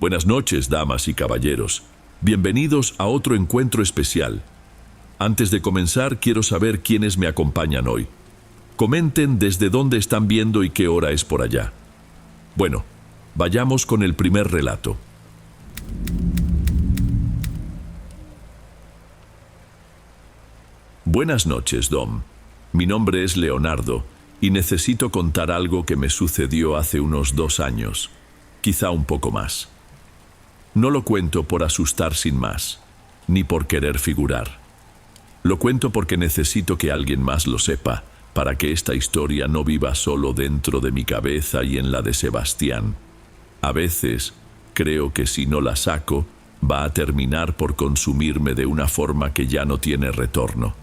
Buenas noches, damas y caballeros. Bienvenidos a otro encuentro especial. Antes de comenzar, quiero saber quiénes me acompañan hoy. Comenten desde dónde están viendo y qué hora es por allá. Bueno, vayamos con el primer relato. Buenas noches, Dom. Mi nombre es Leonardo y necesito contar algo que me sucedió hace unos 2 años, quizá un poco más. No lo cuento por asustar sin más, ni por querer figurar. Lo cuento porque necesito que alguien más lo sepa, para que esta historia no viva solo dentro de mi cabeza y en la de Sebastián. A veces, creo que si no la saco, va a terminar por consumirme de una forma que ya no tiene retorno.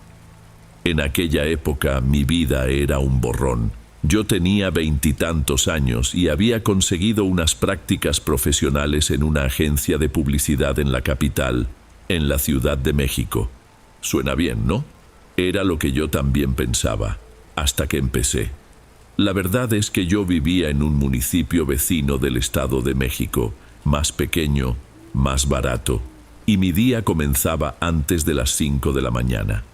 En aquella época mi vida era un borrón. Yo tenía 20 y tantos años y había conseguido unas prácticas profesionales en una agencia de publicidad en la capital, en la Ciudad de México. Suena bien, ¿no? Era lo que yo también pensaba, hasta que empecé. La verdad es que yo vivía en un municipio vecino del Estado de México, más pequeño, más barato, y mi día comenzaba antes de las 5 de la mañana.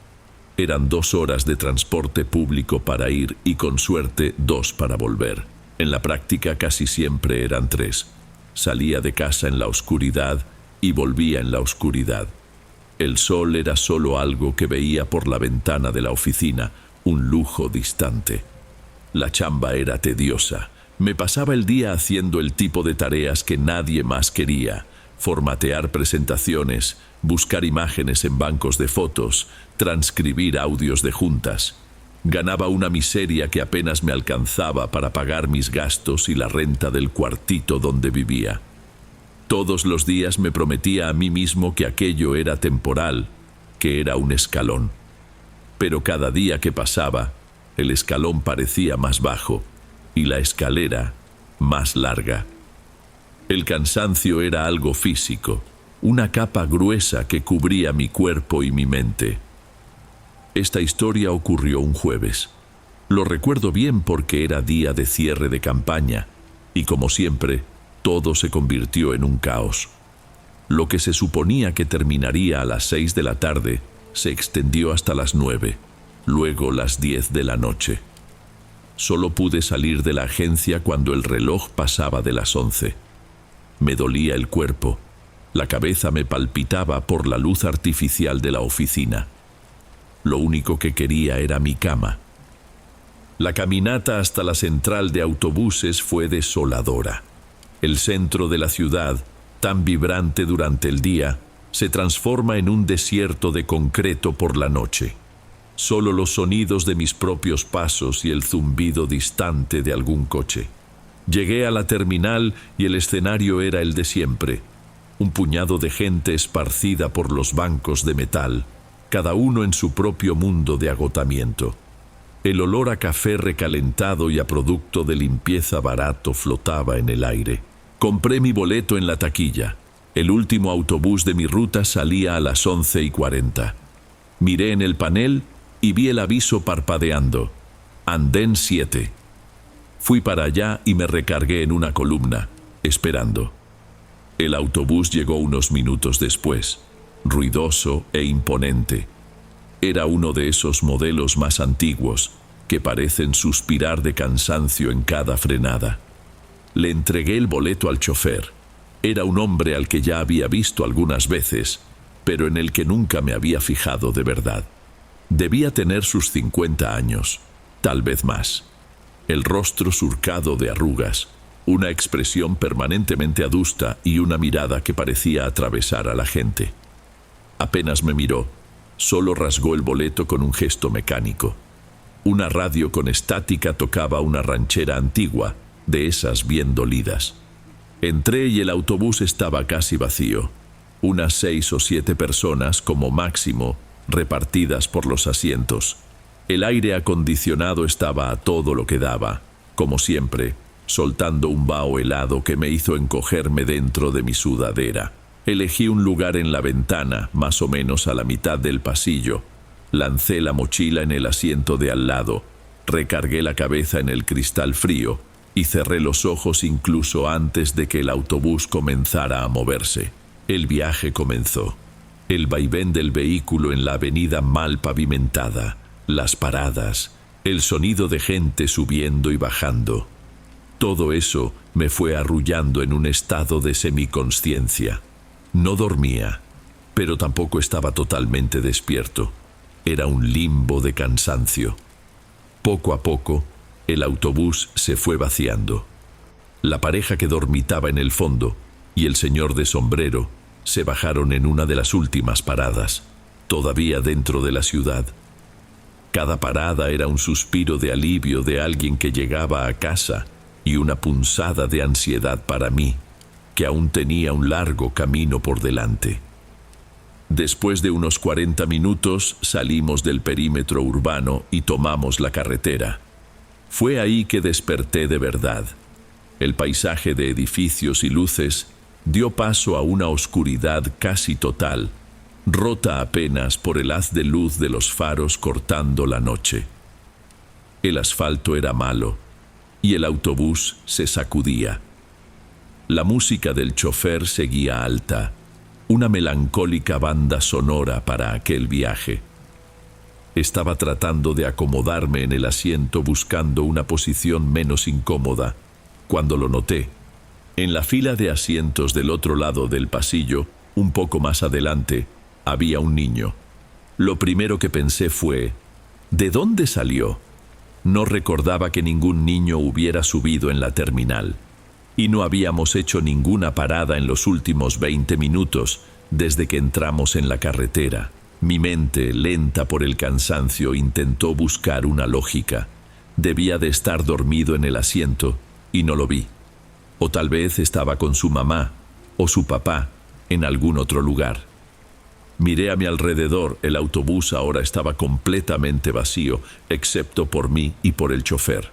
Eran 2 horas de transporte público para ir y con suerte 2 para volver. En la práctica casi siempre eran 3. Salía de casa en la oscuridad y volvía en la oscuridad. El sol era solo algo que veía por la ventana de la oficina, un lujo distante. La chamba era tediosa. Me pasaba el día haciendo el tipo de tareas que nadie más quería: formatear presentaciones, buscar imágenes en bancos de fotos, transcribir audios de juntas. Ganaba una miseria que apenas me alcanzaba para pagar mis gastos y la renta del cuartito donde vivía. Todos los días me prometía a mí mismo que aquello era temporal, que era un escalón. Pero cada día que pasaba, el escalón parecía más bajo y la escalera más larga. El cansancio era algo físico, una capa gruesa que cubría mi cuerpo y mi mente. Esta historia ocurrió un jueves. Lo recuerdo bien porque era día de cierre de campaña y, como siempre, todo se convirtió en un caos. Lo que se suponía que terminaría a las 6 de la tarde se extendió hasta las 9, luego las 10 de la noche. Solo pude salir de la agencia cuando el reloj pasaba de las 11. Me dolía el cuerpo. La cabeza me palpitaba por la luz artificial de la oficina. Lo único que quería era mi cama. La caminata hasta la central de autobuses fue desoladora. El centro de la ciudad, tan vibrante durante el día, se transforma en un desierto de concreto por la noche. Solo los sonidos de mis propios pasos y el zumbido distante de algún coche. Llegué a la terminal y el escenario era el de siempre. Un puñado de gente esparcida por los bancos de metal, cada uno en su propio mundo de agotamiento. El olor a café recalentado y a producto de limpieza barato flotaba en el aire. Compré mi boleto en la taquilla. El último autobús de mi ruta salía a las 11:40. Miré en el panel y vi el aviso parpadeando: Andén 7. Fui para allá y me recargué en una columna, esperando. El autobús llegó unos minutos después, ruidoso e imponente. Era uno de esos modelos más antiguos que parecen suspirar de cansancio en cada frenada. Le entregué el boleto al chofer. Era un hombre al que ya había visto algunas veces, pero en el que nunca me había fijado de verdad. Debía tener sus 50 años, tal vez más. El rostro surcado de arrugas, una expresión permanentemente adusta y una mirada que parecía atravesar a la gente. Apenas me miró, solo rasgó el boleto con un gesto mecánico. Una radio con estática tocaba una ranchera antigua, de esas bien dolidas. Entré y el autobús estaba casi vacío. Unas 6 o 7 personas, como máximo, repartidas por los asientos. El aire acondicionado estaba a todo lo que daba, como siempre, soltando un vaho helado que me hizo encogerme dentro de mi sudadera. Elegí un lugar en la ventana, más o menos a la mitad del pasillo. Lancé la mochila en el asiento de al lado, recargué la cabeza en el cristal frío y cerré los ojos incluso antes de que el autobús comenzara a moverse. El viaje comenzó. El vaivén del vehículo en la avenida mal pavimentada, las paradas, el sonido de gente subiendo y bajando. Todo eso me fue arrullando en un estado de semiconsciencia. No dormía, pero tampoco estaba totalmente despierto. Era un limbo de cansancio. Poco a poco, el autobús se fue vaciando. La pareja que dormitaba en el fondo y el señor de sombrero se bajaron en una de las últimas paradas, todavía dentro de la ciudad. Cada parada era un suspiro de alivio de alguien que llegaba a casa y una punzada de ansiedad para mí, que aún tenía un largo camino por delante. Después de unos 40 minutos salimos del perímetro urbano y tomamos la carretera. Fue ahí que desperté de verdad. El paisaje de edificios y luces dio paso a una oscuridad casi total, rota apenas por el haz de luz de los faros cortando la noche. El asfalto era malo y el autobús se sacudía. La música del chofer seguía alta, una melancólica banda sonora para aquel viaje. Estaba tratando de acomodarme en el asiento buscando una posición menos incómoda, cuando lo noté. En la fila de asientos del otro lado del pasillo, un poco más adelante, había un niño. Lo primero que pensé fue, ¿de dónde salió? No recordaba que ningún niño hubiera subido en la terminal. Y no habíamos hecho ninguna parada en los últimos 20 minutos desde que entramos en la carretera. Mi mente, lenta por el cansancio, intentó buscar una lógica. Debía de estar dormido en el asiento y no lo vi. O tal vez estaba con su mamá o su papá en algún otro lugar. Miré a mi alrededor. El autobús ahora estaba completamente vacío, excepto por mí y por el chofer.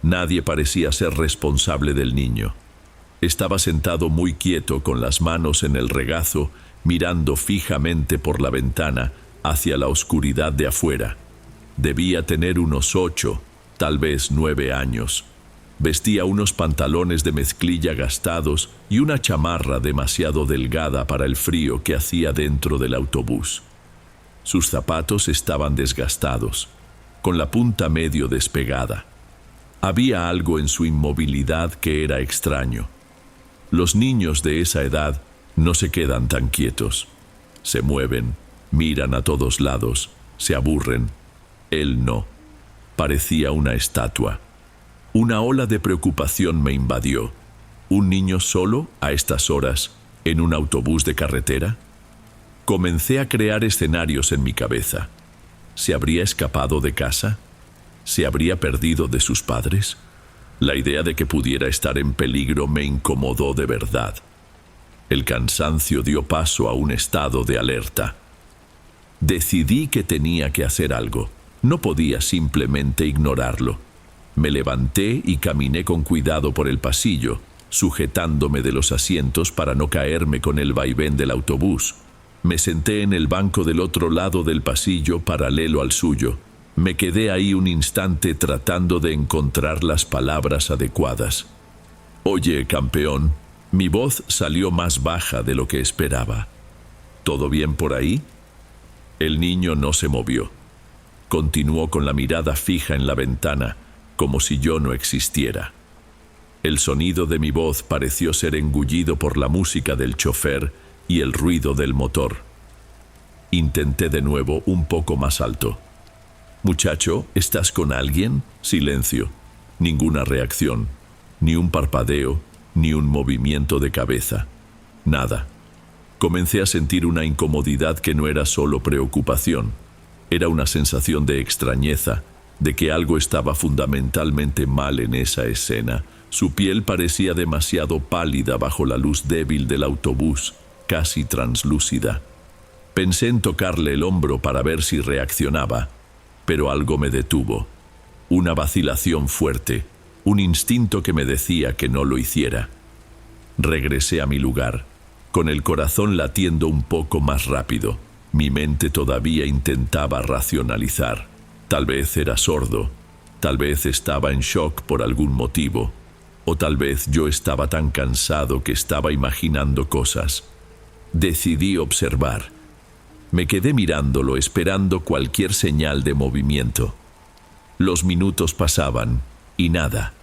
Nadie parecía ser responsable del niño. Estaba sentado muy quieto con las manos en el regazo, mirando fijamente por la ventana hacia la oscuridad de afuera. Debía tener unos 8, tal vez 9 años. Vestía unos pantalones de mezclilla gastados y una chamarra demasiado delgada para el frío que hacía dentro del autobús. Sus zapatos estaban desgastados, con la punta medio despegada. Había algo en su inmovilidad que era extraño. Los niños de esa edad no se quedan tan quietos. Se mueven, miran a todos lados, se aburren. Él no. Parecía una estatua. Una ola de preocupación me invadió. ¿Un niño solo a estas horas en un autobús de carretera? Comencé a crear escenarios en mi cabeza. ¿Se habría escapado de casa? ¿Se habría perdido de sus padres? La idea de que pudiera estar en peligro me incomodó de verdad. El cansancio dio paso a un estado de alerta. Decidí que tenía que hacer algo. No podía simplemente ignorarlo. Me levanté y caminé con cuidado por el pasillo, sujetándome de los asientos para no caerme con el vaivén del autobús. Me senté en el banco del otro lado del pasillo, paralelo al suyo. Me quedé ahí un instante tratando de encontrar las palabras adecuadas. «Oye, campeón», mi voz salió más baja de lo que esperaba. «¿Todo bien por ahí?» El niño no se movió. Continuó con la mirada fija en la ventana, como si yo no existiera. El sonido de mi voz pareció ser engullido por la música del chofer y el ruido del motor. Intenté de nuevo, un poco más alto. «Muchacho, ¿estás con alguien?» Silencio. Ninguna reacción. Ni un parpadeo, ni un movimiento de cabeza. Nada. Comencé a sentir una incomodidad que no era solo preocupación. Era una sensación de extrañeza, de que algo estaba fundamentalmente mal en esa escena. Su piel parecía demasiado pálida bajo la luz débil del autobús, casi translúcida. Pensé en tocarle el hombro para ver si reaccionaba, pero algo me detuvo. Una vacilación fuerte, un instinto que me decía que no lo hiciera. Regresé a mi lugar, con el corazón latiendo un poco más rápido. Mi mente todavía intentaba racionalizar. Tal vez era sordo, tal vez estaba en shock por algún motivo. O tal vez yo estaba tan cansado que estaba imaginando cosas. Decidí observar. Me quedé mirándolo, esperando cualquier señal de movimiento. Los minutos pasaban y nada.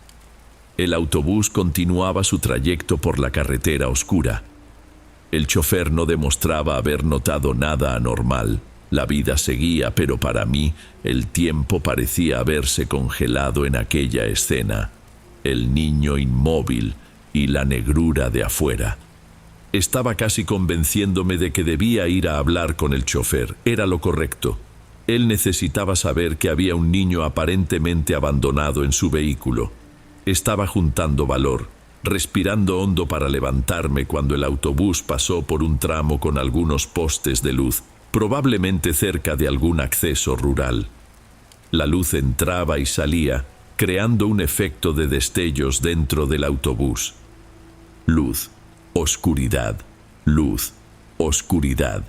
El autobús continuaba su trayecto por la carretera oscura. El chofer no demostraba haber notado nada anormal. La vida seguía, pero para mí el tiempo parecía haberse congelado en aquella escena. El niño inmóvil y la negrura de afuera. Estaba casi convenciéndome de que debía ir a hablar con el chofer. Era lo correcto. Él necesitaba saber que había un niño aparentemente abandonado en su vehículo. Estaba juntando valor, respirando hondo para levantarme cuando el autobús pasó por un tramo con algunos postes de luz, probablemente cerca de algún acceso rural. La luz entraba y salía, creando un efecto de destellos dentro del autobús. Luz, oscuridad, luz, oscuridad.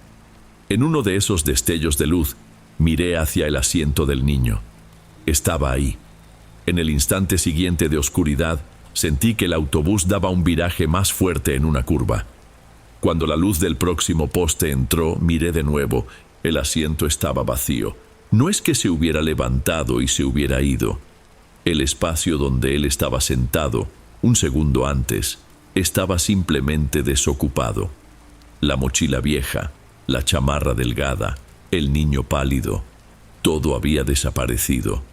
En uno de esos destellos de luz, miré hacia el asiento del niño. Estaba ahí. En el instante siguiente de oscuridad, sentí que el autobús daba un viraje más fuerte en una curva. Cuando la luz del próximo poste entró, miré de nuevo. El asiento estaba vacío. No es que se hubiera levantado y se hubiera ido. El espacio donde él estaba sentado, un segundo antes, estaba simplemente desocupado. La mochila vieja, la chamarra delgada, el niño pálido, todo había desaparecido.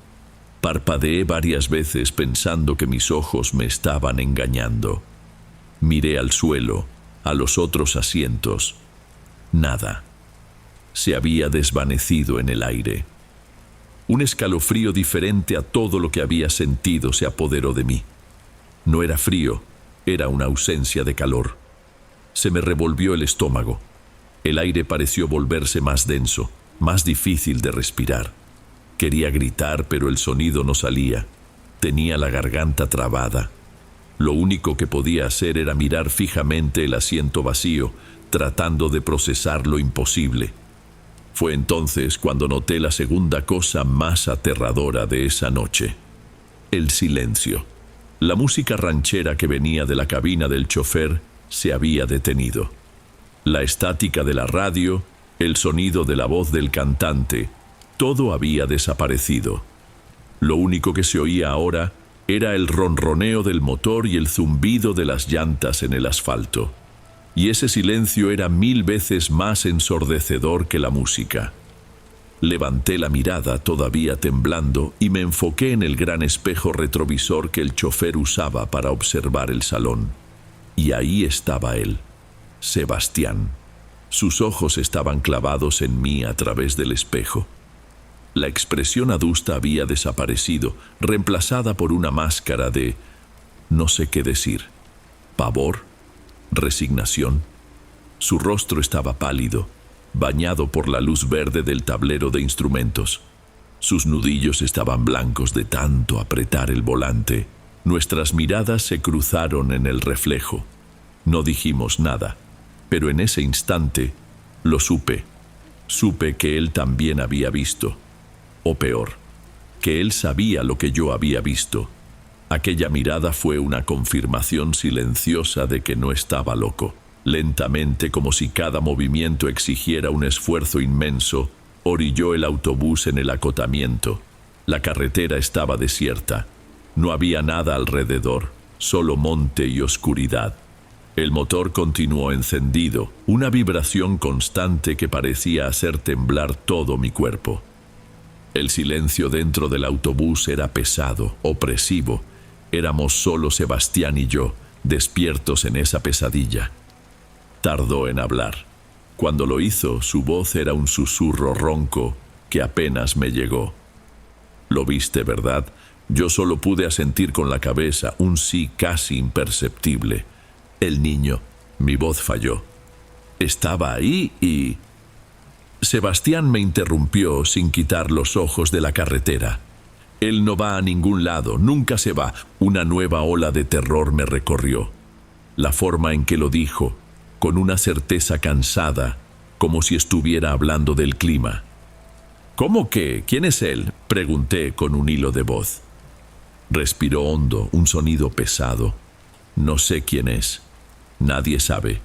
Parpadeé varias veces pensando que mis ojos me estaban engañando. Miré al suelo, a los otros asientos. Nada. Se había desvanecido en el aire. Un escalofrío diferente a todo lo que había sentido se apoderó de mí. No era frío, era una ausencia de calor. Se me revolvió el estómago. El aire pareció volverse más denso, más difícil de respirar. Quería gritar, pero el sonido no salía. Tenía la garganta trabada. Lo único que podía hacer era mirar fijamente el asiento vacío, tratando de procesar lo imposible. Fue entonces cuando noté la segunda cosa más aterradora de esa noche. El silencio. La música ranchera que venía de la cabina del chofer se había detenido. La estática de la radio, el sonido de la voz del cantante, todo había desaparecido. Lo único que se oía ahora era el ronroneo del motor y el zumbido de las llantas en el asfalto. Y ese silencio era 1000 veces más ensordecedor que la música. Levanté la mirada, todavía temblando, y me enfoqué en el gran espejo retrovisor que el chofer usaba para observar el salón. Y ahí estaba él, Sebastián. Sus ojos estaban clavados en mí a través del espejo. La expresión adusta había desaparecido, reemplazada por una máscara de no sé qué decir. Pavor, resignación. Su rostro estaba pálido, bañado por la luz verde del tablero de instrumentos. Sus nudillos estaban blancos de tanto apretar el volante. Nuestras miradas se cruzaron en el reflejo. No dijimos nada, pero en ese instante lo supe. Supe que él también había visto. O peor, que él sabía lo que yo había visto. Aquella mirada fue una confirmación silenciosa de que no estaba loco. Lentamente, como si cada movimiento exigiera un esfuerzo inmenso, orilló el autobús en el acotamiento. La carretera estaba desierta. No había nada alrededor, solo monte y oscuridad. El motor continuó encendido, una vibración constante que parecía hacer temblar todo mi cuerpo. El silencio dentro del autobús era pesado, opresivo. Éramos solo Sebastián y yo, despiertos en esa pesadilla. Tardó en hablar. Cuando lo hizo, su voz era un susurro ronco que apenas me llegó. «Lo viste, ¿verdad?» Yo solo pude asentir con la cabeza, un sí casi imperceptible. El niño, mi voz falló. Estaba ahí y... Sebastián me interrumpió sin quitar los ojos de la carretera. Él no va a ningún lado, nunca se va. Una nueva ola de terror me recorrió. La forma en que lo dijo, con una certeza cansada, como si estuviera hablando del clima. «¿Cómo que? ¿Quién es él?», pregunté con un hilo de voz. Respiró hondo, un sonido pesado. No sé quién es. Nadie sabe.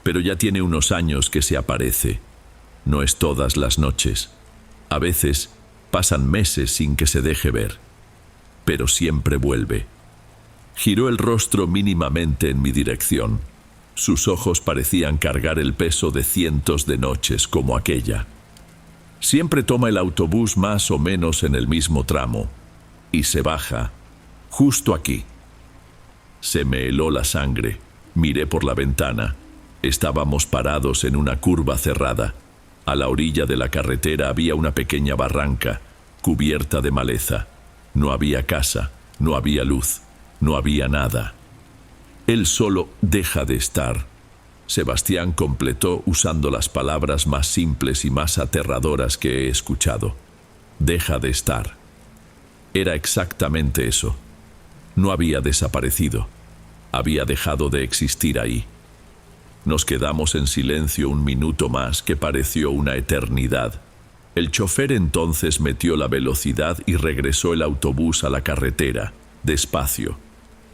Pero ya tiene unos años que se aparece. No es todas las noches. A veces pasan meses sin que se deje ver. Pero siempre vuelve. Giró el rostro mínimamente en mi dirección. Sus ojos parecían cargar el peso de cientos de noches como aquella. Siempre toma el autobús más o menos en el mismo tramo. Y se baja, justo aquí. Se me heló la sangre. Miré por la ventana. Estábamos parados en una curva cerrada. A la orilla de la carretera había una pequeña barranca, cubierta de maleza. No había casa, no había luz, no había nada. Él solo deja de estar. Sebastián completó usando las palabras más simples y más aterradoras que he escuchado. Deja de estar. Era exactamente eso. No había desaparecido. Había dejado de existir ahí. Nos quedamos en silencio un minuto más que pareció una eternidad. El chofer entonces metió la velocidad y regresó el autobús a la carretera, despacio.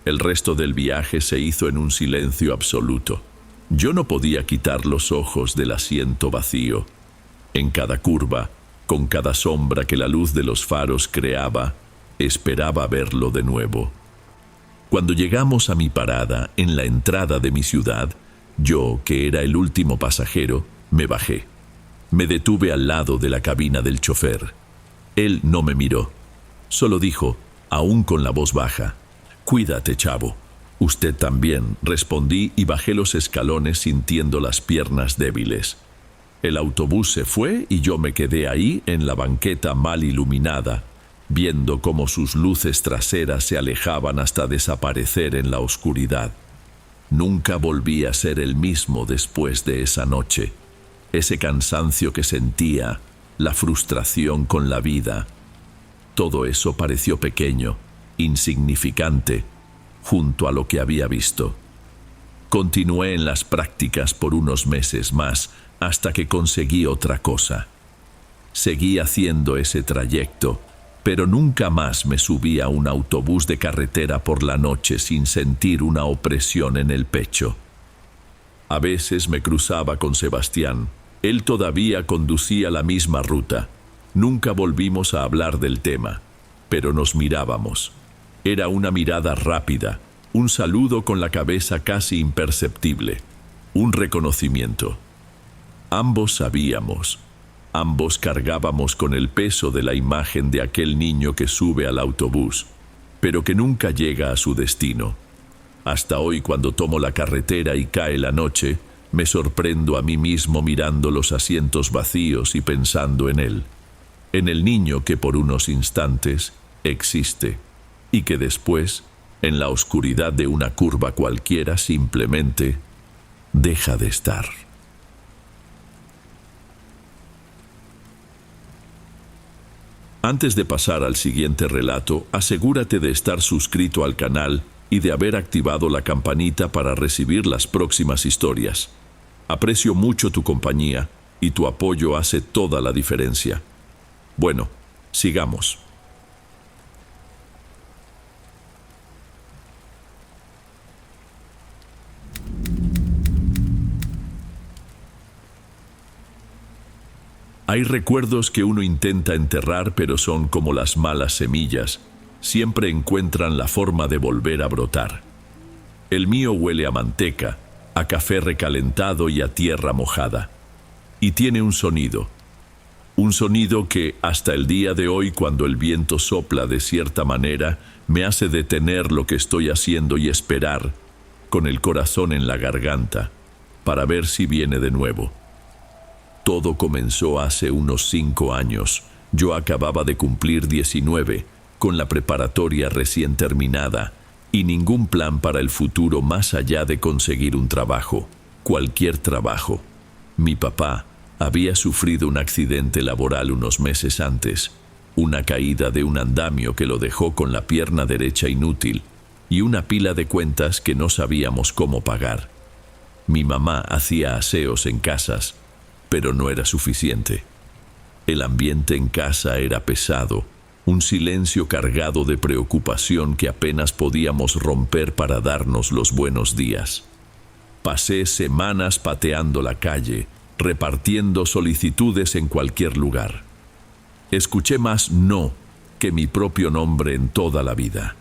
El resto del viaje se hizo en un silencio absoluto. Yo no podía quitar los ojos del asiento vacío. En cada curva, con cada sombra que la luz de los faros creaba, esperaba verlo de nuevo. Cuando llegamos a mi parada en la entrada de mi ciudad, yo, que era el último pasajero, me bajé. Me detuve al lado de la cabina del chofer. Él no me miró. Solo dijo, aún con la voz baja, «Cuídate, chavo». «Usted también», respondí y bajé los escalones sintiendo las piernas débiles. El autobús se fue y yo me quedé ahí en la banqueta mal iluminada, viendo cómo sus luces traseras se alejaban hasta desaparecer en la oscuridad. Nunca volví a ser el mismo después de esa noche. Ese cansancio que sentía, la frustración con la vida, todo eso pareció pequeño, insignificante, junto a lo que había visto. Continué en las prácticas por unos meses más, hasta que conseguí otra cosa. Seguí haciendo ese trayecto, pero nunca más me subí a un autobús de carretera por la noche sin sentir una opresión en el pecho. A veces me cruzaba con Sebastián. Él todavía conducía la misma ruta. Nunca volvimos a hablar del tema, pero nos mirábamos. Era una mirada rápida, un saludo con la cabeza casi imperceptible, un reconocimiento. Ambos sabíamos, ambos cargábamos con el peso de la imagen de aquel niño que sube al autobús, pero que nunca llega a su destino. Hasta hoy, cuando tomo la carretera y cae la noche, me sorprendo a mí mismo mirando los asientos vacíos y pensando en él, en el niño que por unos instantes existe y que después, en la oscuridad de una curva cualquiera, simplemente deja de estar. Antes de pasar al siguiente relato, asegúrate de estar suscrito al canal y de haber activado la campanita para recibir las próximas historias. Aprecio mucho tu compañía y tu apoyo hace toda la diferencia. Bueno, sigamos. Hay recuerdos que uno intenta enterrar, pero son como las malas semillas. Siempre encuentran la forma de volver a brotar. El mío huele a manteca, a café recalentado y a tierra mojada. Y tiene un sonido que hasta el día de hoy, cuando el viento sopla de cierta manera, me hace detener lo que estoy haciendo y esperar, con el corazón en la garganta, para ver si viene de nuevo. Todo comenzó hace unos 5 años. Yo acababa de cumplir 19, con la preparatoria recién terminada, y ningún plan para el futuro más allá de conseguir un trabajo, cualquier trabajo. Mi papá había sufrido un accidente laboral unos meses antes, una caída de un andamio que lo dejó con la pierna derecha inútil y una pila de cuentas que no sabíamos cómo pagar. Mi mamá hacía aseos en casas, pero no era suficiente. El ambiente en casa era pesado, un silencio cargado de preocupación que apenas podíamos romper para darnos los buenos días. Pasé semanas pateando la calle, repartiendo solicitudes en cualquier lugar. Escuché más no que mi propio nombre en toda la vida.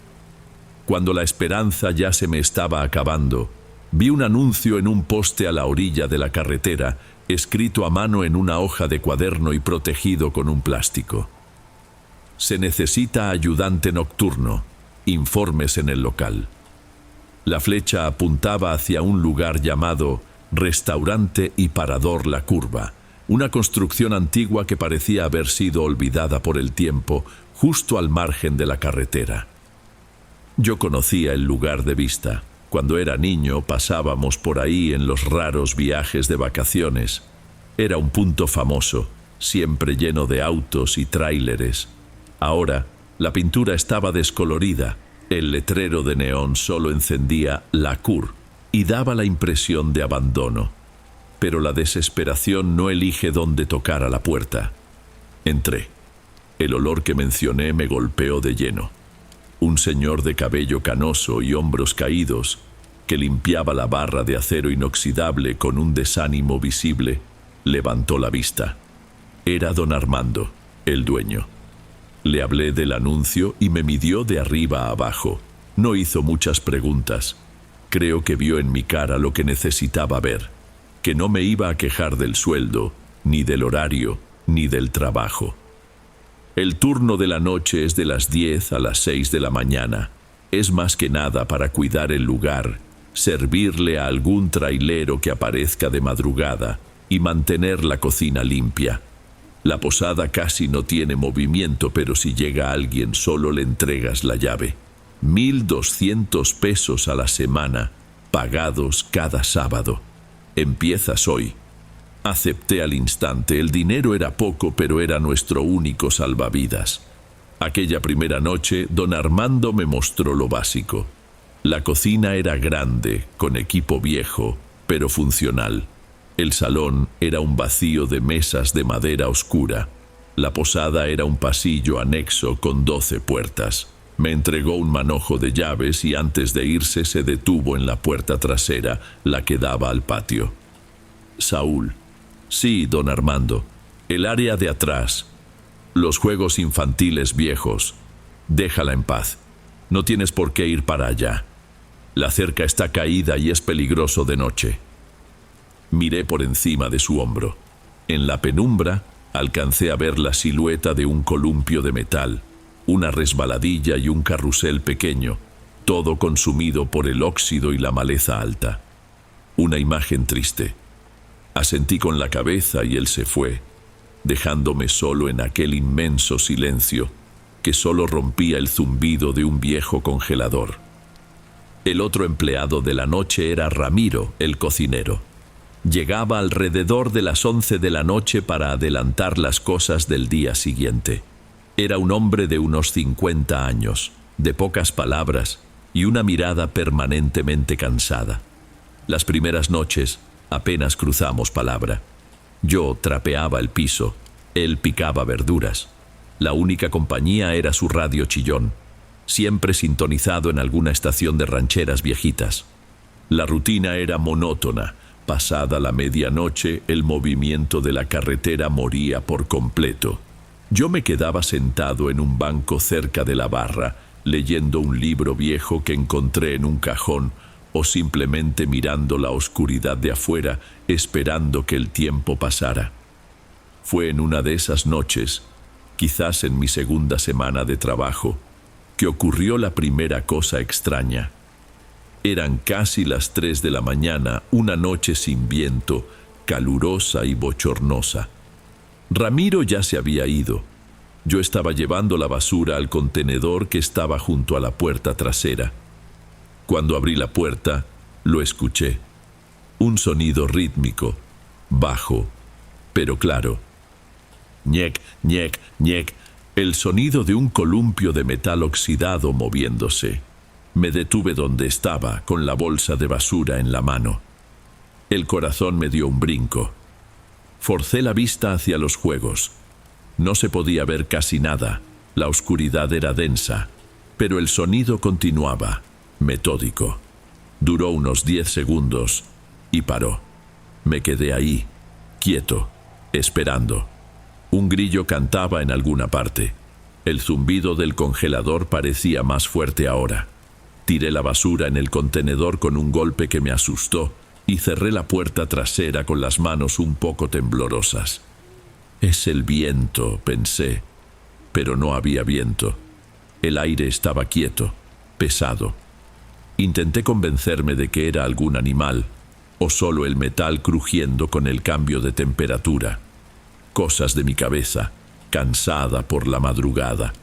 Cuando la esperanza ya se me estaba acabando, vi un anuncio en un poste a la orilla de la carretera, escrito a mano en una hoja de cuaderno y protegido con un plástico. Se necesita ayudante nocturno. Informes en el local. La flecha apuntaba hacia un lugar llamado Restaurante y Parador La Curva, una construcción antigua que parecía haber sido olvidada por el tiempo, justo al margen de la carretera. Yo conocía el lugar de vista. Cuando era niño pasábamos por ahí en los raros viajes de vacaciones. Era un punto famoso, siempre lleno de autos y tráileres. Ahora, la pintura estaba descolorida. El letrero de neón solo encendía La Cur y daba la impresión de abandono. Pero la desesperación no elige dónde tocar a la puerta. Entré. El olor que mencioné me golpeó de lleno. Un señor de cabello canoso y hombros caídos, que limpiaba la barra de acero inoxidable con un desánimo visible, levantó la vista. Era don Armando, el dueño. Le hablé del anuncio y me midió de arriba a abajo. No hizo muchas preguntas. Creo que vio en mi cara lo que necesitaba ver, que no me iba a quejar del sueldo, ni del horario, ni del trabajo. El turno de la noche es de las 10 a las 6 de la mañana. Es más que nada para cuidar el lugar, servirle a algún trailero que aparezca de madrugada y mantener la cocina limpia. La posada casi no tiene movimiento, pero si llega alguien solo le entregas la llave. 1,200 pesos a la semana, pagados cada sábado. Empiezas hoy. Acepté al instante. El dinero era poco, pero era nuestro único salvavidas. Aquella primera noche, don Armando me mostró lo básico. La cocina era grande, con equipo viejo, pero funcional. El salón era un vacío de mesas de madera oscura. La posada era un pasillo anexo con 12 puertas. Me entregó un manojo de llaves y antes de irse se detuvo en la puerta trasera, la que daba al patio. Saúl. Sí, don Armando. El área de atrás. Los juegos infantiles viejos. Déjala en paz. No tienes por qué ir para allá. La cerca está caída y es peligroso de noche. Miré por encima de su hombro. En la penumbra alcancé a ver la silueta de un columpio de metal, una resbaladilla y un carrusel pequeño, todo consumido por el óxido y la maleza alta. Una imagen triste. Asentí con la cabeza y él se fue, dejándome solo en aquel inmenso silencio que solo rompía el zumbido de un viejo congelador. El otro empleado de la noche era Ramiro, el cocinero. Llegaba alrededor de las 11 de la noche para adelantar las cosas del día siguiente. Era un hombre de unos 50 años, de pocas palabras y una mirada permanentemente cansada. Las primeras noches apenas cruzamos palabra. Yo trapeaba el piso, él picaba verduras. La única compañía era su radio chillón, siempre sintonizado en alguna estación de rancheras viejitas. La rutina era monótona. Pasada la medianoche, el movimiento de la carretera moría por completo. Yo me quedaba sentado en un banco cerca de la barra, leyendo un libro viejo que encontré en un cajón, o simplemente mirando la oscuridad de afuera, esperando que el tiempo pasara. Fue en una de esas noches, quizás en mi segunda semana de trabajo, que ocurrió la primera cosa extraña. Eran casi las 3 de la mañana, una noche sin viento, calurosa y bochornosa. Ramiro ya se había ido. Yo estaba llevando la basura al contenedor que estaba junto a la puerta trasera. Cuando abrí la puerta, lo escuché. Un sonido rítmico, bajo, pero claro. Ñec, ñec, ñec, el sonido de un columpio de metal oxidado moviéndose. Me detuve donde estaba, con la bolsa de basura en la mano. El corazón me dio un brinco. Forcé la vista hacia los juegos. No se podía ver casi nada. La oscuridad era densa, pero el sonido continuaba, metódico. Duró unos 10 segundos y paró. Me quedé ahí, quieto, esperando. Un grillo cantaba en alguna parte. El zumbido del congelador parecía más fuerte ahora. Tiré la basura en el contenedor con un golpe que me asustó y cerré la puerta trasera con las manos un poco temblorosas. Es el viento, pensé, pero no había viento. El aire estaba quieto, pesado. Intenté convencerme de que era algún animal, o solo el metal crujiendo con el cambio de temperatura. Cosas de mi cabeza, cansada por la madrugada.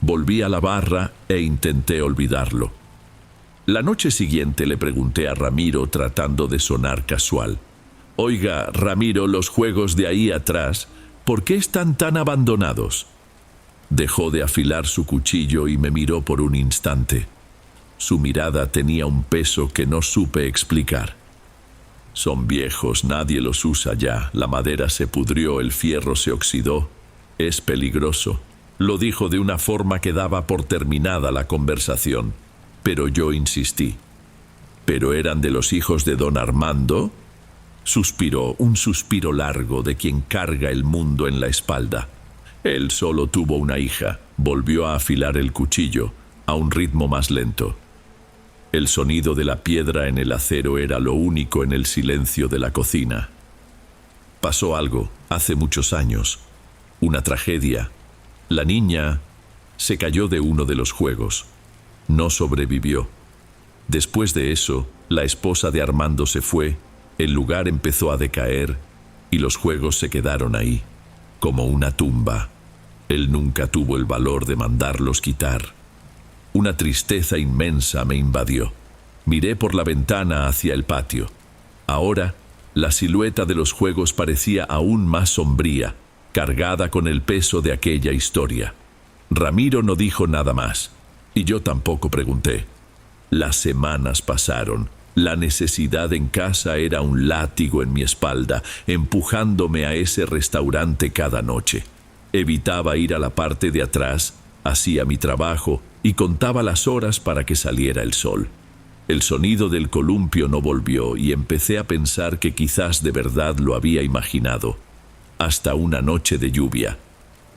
Volví a la barra e intenté olvidarlo. La noche siguiente le pregunté a Ramiro tratando de sonar casual. «Oiga, Ramiro, los juegos de ahí atrás, ¿por qué están tan abandonados?» Dejó de afilar su cuchillo y me miró por un instante. Su mirada tenía un peso que no supe explicar. «Son viejos, nadie los usa ya. La madera se pudrió, el fierro se oxidó. Es peligroso». Lo dijo de una forma que daba por terminada la conversación, pero yo insistí. «¿Pero eran de los hijos de don Armando?» Suspiró, un suspiro largo de quien carga el mundo en la espalda. Él solo tuvo una hija. Volvió a afilar el cuchillo, a un ritmo más lento. El sonido de la piedra en el acero era lo único en el silencio de la cocina. Pasó algo, hace muchos años. Una tragedia. La niña se cayó de uno de los juegos. No sobrevivió. Después de eso, la esposa de Armando se fue, el lugar empezó a decaer y los juegos se quedaron ahí, como una tumba. Él nunca tuvo el valor de mandarlos quitar. Una tristeza inmensa me invadió. Miré por la ventana hacia el patio. Ahora, la silueta de los juegos parecía aún más sombría, cargada con el peso de aquella historia. Ramiro no dijo nada más, y yo tampoco pregunté. Las semanas pasaron. La necesidad en casa era un látigo en mi espalda, empujándome a ese restaurante cada noche. Evitaba ir a la parte de atrás, hacía mi trabajo y contaba las horas para que saliera el sol. El sonido del columpio no volvió y empecé a pensar que quizás de verdad lo había imaginado. Hasta una noche de lluvia.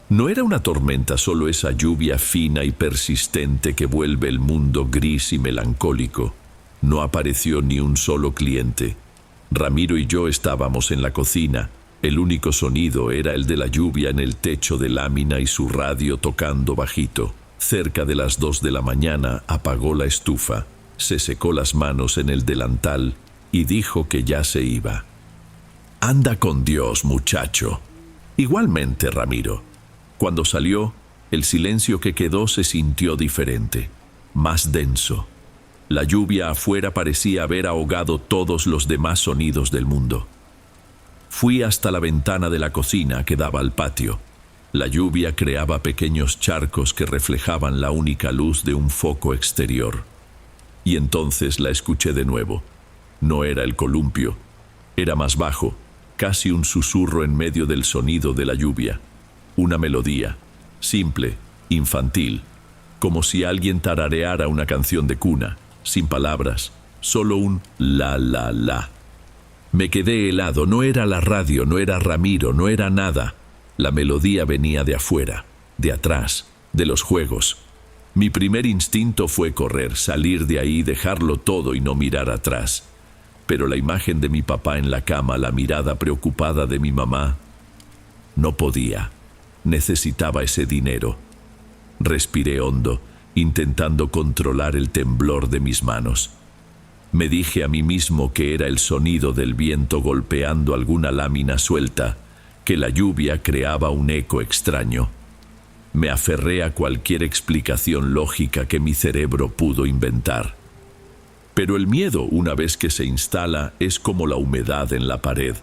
No era una tormenta, solo esa lluvia fina y persistente que vuelve el mundo gris y melancólico. No apareció ni un solo cliente. Ramiro y yo estábamos en la cocina. El único sonido era el de la lluvia en el techo de lámina y su radio tocando bajito. Cerca de las 2 de la mañana apagó la estufa, se secó las manos en el delantal y dijo que ya se iba. «Anda con Dios, muchacho». Igualmente, Ramiro. Cuando salió, el silencio que quedó se sintió diferente, más denso. La lluvia afuera parecía haber ahogado todos los demás sonidos del mundo. Fui hasta la ventana de la cocina que daba al patio. La lluvia creaba pequeños charcos que reflejaban la única luz de un foco exterior. Y entonces la escuché de nuevo. No era el columpio, era más bajo, casi un susurro en medio del sonido de la lluvia. Una melodía, simple, infantil, como si alguien tarareara una canción de cuna, sin palabras, solo un la la la. Me quedé helado, no era la radio, no era Ramiro, no era nada. La melodía venía de afuera, de atrás, de los juegos. Mi primer instinto fue correr, salir de ahí, dejarlo todo y no mirar atrás. Pero la imagen de mi papá en la cama, la mirada preocupada de mi mamá, no podía. Necesitaba ese dinero. Respiré hondo, intentando controlar el temblor de mis manos. Me dije a mí mismo que era el sonido del viento golpeando alguna lámina suelta, que la lluvia creaba un eco extraño. Me aferré a cualquier explicación lógica que mi cerebro pudo inventar. Pero el miedo, una vez que se instala, es como la humedad en la pared.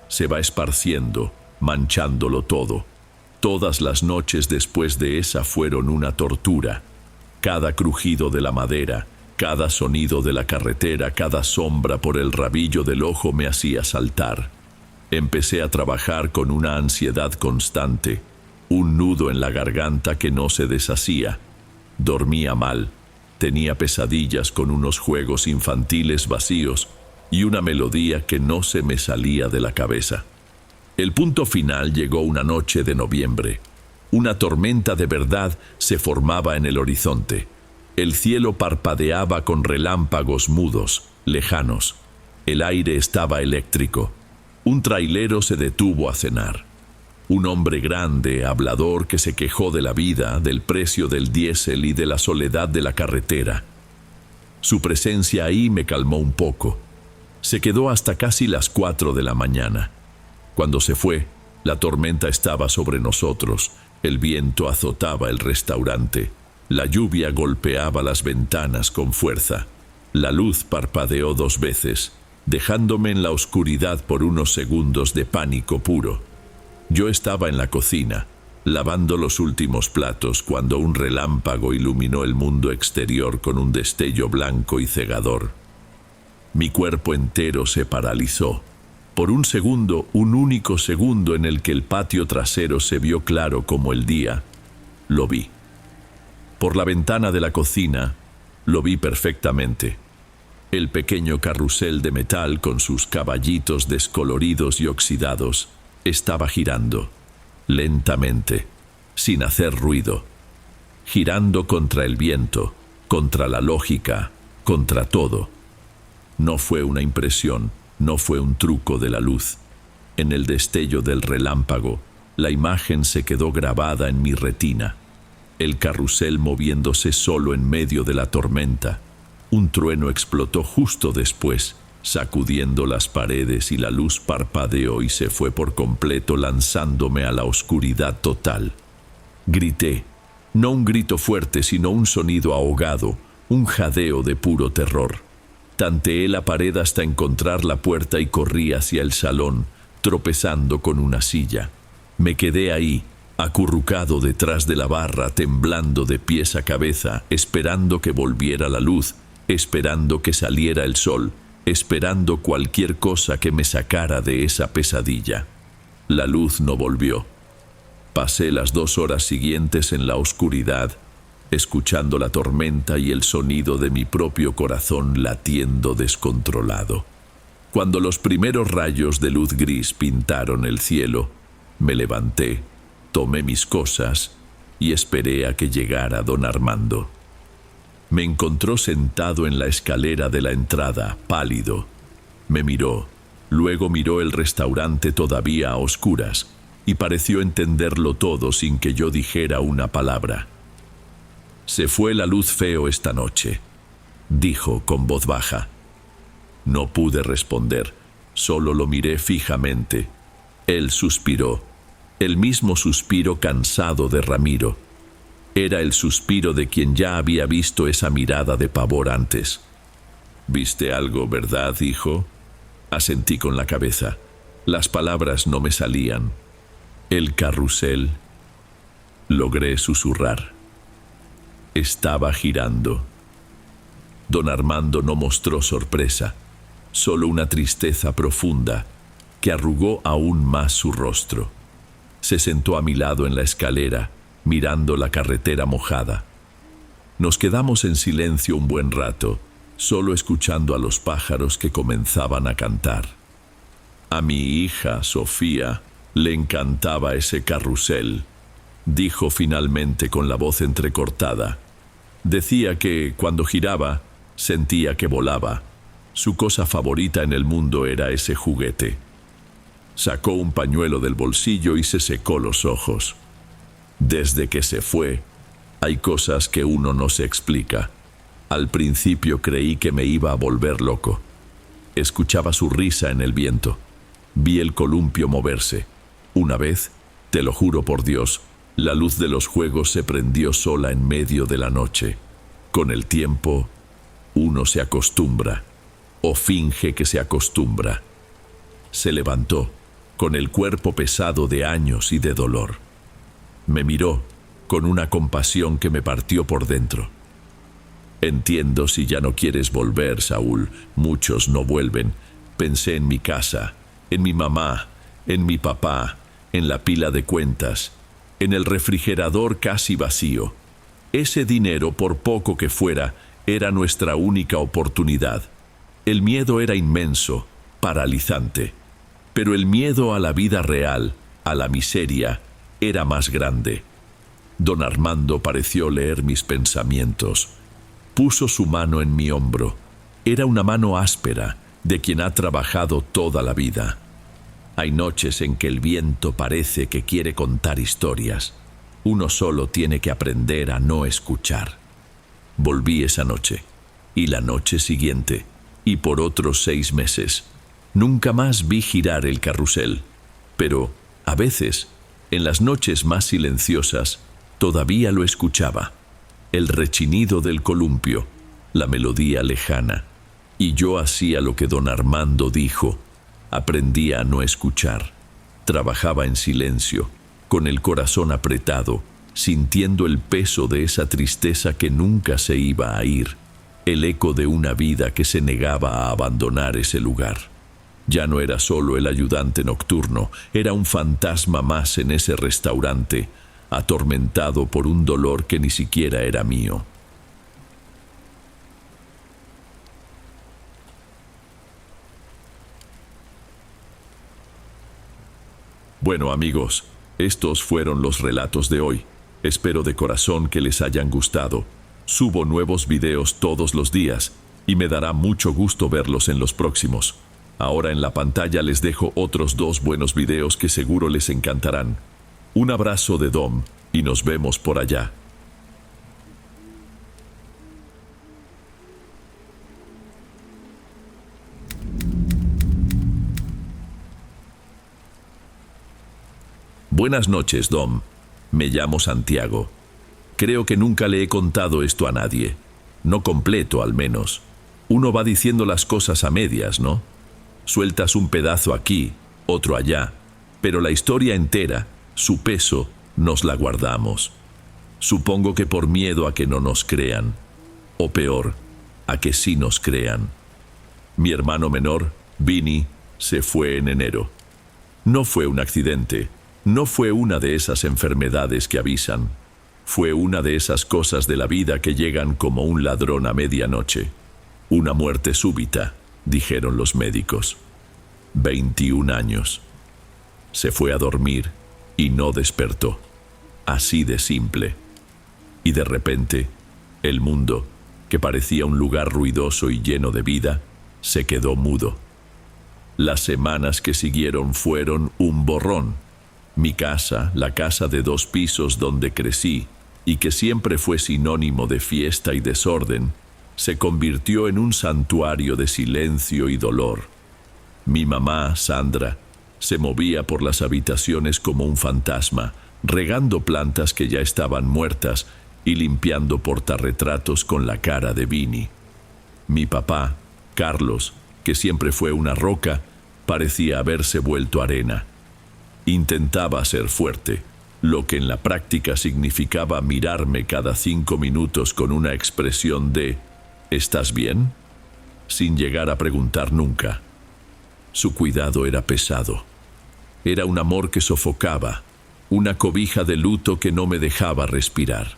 Se va esparciendo, manchándolo todo. Todas las noches después de esa fueron una tortura. Cada crujido de la madera, cada sonido de la carretera, cada sombra por el rabillo del ojo me hacía saltar. Empecé a trabajar con una ansiedad constante. un nudo en la garganta que no se deshacía. Dormía mal, tenía pesadillas con unos juegos infantiles vacíos y una melodía que no se me salía de la cabeza. El punto final llegó una noche de noviembre. Una tormenta de verdad se formaba en el horizonte. El cielo parpadeaba con relámpagos mudos, lejanos. El aire estaba eléctrico. Un trailero se detuvo a cenar. Un hombre grande, hablador, que se quejó de la vida, del precio del diésel y de la soledad de la carretera. Su presencia ahí me calmó un poco. Se quedó hasta casi las 4 de la mañana. Cuando se fue, la tormenta estaba sobre nosotros. El viento azotaba el restaurante. La lluvia golpeaba las ventanas con fuerza. La luz parpadeó 2 veces, dejándome en la oscuridad por unos segundos de pánico puro. Yo estaba en la cocina, lavando los últimos platos, cuando un relámpago iluminó el mundo exterior con un destello blanco y cegador. Mi cuerpo entero se paralizó. Por un segundo, un único segundo en el que el patio trasero se vio claro como el día, lo vi. Por la ventana de la cocina, lo vi perfectamente. El pequeño carrusel de metal con sus caballitos descoloridos y oxidados estaba girando, lentamente, sin hacer ruido, girando contra el viento, contra la lógica, contra todo. No fue una impresión, no fue un truco de la luz. En el destello del relámpago, la imagen se quedó grabada en mi retina. El carrusel moviéndose solo en medio de la tormenta. Un trueno explotó justo después, sacudiendo las paredes, y la luz parpadeó y se fue por completo, lanzándome a la oscuridad total. Grité, no un grito fuerte, sino un sonido ahogado, un jadeo de puro terror. Tanteé la pared hasta encontrar la puerta y corrí hacia el salón, tropezando con una silla. Me quedé ahí, acurrucado detrás de la barra, temblando de pies a cabeza, esperando que volviera la luz, esperando que saliera el sol, esperando cualquier cosa que me sacara de esa pesadilla. La luz no volvió. Pasé las 2 horas siguientes en la oscuridad, escuchando la tormenta y el sonido de mi propio corazón latiendo descontrolado. Cuando los primeros rayos de luz gris pintaron el cielo, me levanté, tomé mis cosas y esperé a que llegara don Armando. Me encontró sentado en la escalera de la entrada, pálido. Me miró, luego miró el restaurante todavía a oscuras, y pareció entenderlo todo sin que yo dijera una palabra. «Se fue la luz feo esta noche», dijo con voz baja. No pude responder, solo lo miré fijamente. Él suspiró, el mismo suspiro cansado de Ramiro. Era el suspiro de quien ya había visto esa mirada de pavor antes. «¿Viste algo, verdad, hijo?» Asentí con la cabeza. Las palabras no me salían. «El carrusel», logré susurrar. Estaba girando. Don Armando no mostró sorpresa, solo una tristeza profunda que arrugó aún más su rostro. Se sentó a mi lado en la escalera, mirando la carretera mojada. Nos quedamos en silencio un buen rato, solo escuchando a los pájaros que comenzaban a cantar. A mi hija, Sofía, le encantaba ese carrusel, dijo finalmente con la voz entrecortada. Decía que, cuando giraba, sentía que volaba. Su cosa favorita en el mundo era ese juguete. Sacó un pañuelo del bolsillo y se secó los ojos. Desde que se fue, hay cosas que uno no se explica. Al principio creí que me iba a volver loco. Escuchaba su risa en el viento. Vi el columpio moverse. Una vez, te lo juro por Dios, la luz de los juegos se prendió sola en medio de la noche. Con el tiempo, uno se acostumbra, o finge que se acostumbra. Se levantó, con el cuerpo pesado de años y de dolor. Me miró con una compasión que me partió por dentro. Entiendo si ya no quieres volver, Saúl. Muchos no vuelven. Pensé en mi casa, en mi mamá, en mi papá, en la pila de cuentas. en el refrigerador casi vacío. Ese dinero, por poco que fuera, era nuestra única oportunidad. El miedo era inmenso, paralizante. Pero el miedo a la vida real, a la miseria, era más grande. Don Armando pareció leer mis pensamientos. Puso su mano en mi hombro. Era una mano áspera, de quien ha trabajado toda la vida. Hay noches en que el viento parece que quiere contar historias. Uno solo tiene que aprender a no escuchar. Volví esa noche, y la noche siguiente, y por otros 6 meses. Nunca más vi girar el carrusel, pero, a veces, en las noches más silenciosas, todavía lo escuchaba. El rechinido del columpio, la melodía lejana. Y yo hacía lo que don Armando dijo. Aprendía a no escuchar. Trabajaba en silencio, con el corazón apretado, sintiendo el peso de esa tristeza que nunca se iba a ir, el eco de una vida que se negaba a abandonar ese lugar. Ya no era solo el ayudante nocturno, era un fantasma más en ese restaurante, atormentado por un dolor que ni siquiera era mío. Bueno, amigos, estos fueron los relatos de hoy. Espero de corazón que les hayan gustado. Subo nuevos videos todos los días y me dará mucho gusto verlos en los próximos. Ahora en la pantalla les dejo otros 2 buenos videos que seguro les encantarán. Un abrazo de Dom y nos vemos por allá. Buenas noches, Dom. Me llamo Santiago. Creo que nunca le he contado esto a nadie. No completo, al menos. Uno va diciendo las cosas a medias, ¿no? Sueltas un pedazo aquí, otro allá, pero la historia entera, su peso, nos la guardamos. Supongo que por miedo a que no nos crean, o peor, a que sí nos crean. Mi hermano menor, Vini, se fue en enero. No fue un accidente. No fue una de esas enfermedades que avisan. Fue una de esas cosas de la vida que llegan como un ladrón a medianoche. Una muerte súbita, dijeron los médicos. 21 años. Se fue a dormir y no despertó. Así de simple. Y de repente, el mundo, que parecía un lugar ruidoso y lleno de vida, se quedó mudo. Las semanas que siguieron fueron un borrón. Mi casa, la casa de 2 pisos donde crecí, y que siempre fue sinónimo de fiesta y desorden, se convirtió en un santuario de silencio y dolor. Mi mamá, Sandra, se movía por las habitaciones como un fantasma, regando plantas que ya estaban muertas y limpiando portarretratos con la cara de Vini. Mi papá, Carlos, que siempre fue una roca, parecía haberse vuelto arena. Intentaba ser fuerte, lo que en la práctica significaba mirarme cada 5 minutos con una expresión de ¿estás bien?, sin llegar a preguntar nunca. Su cuidado era pesado. Era un amor que sofocaba, una cobija de luto que no me dejaba respirar.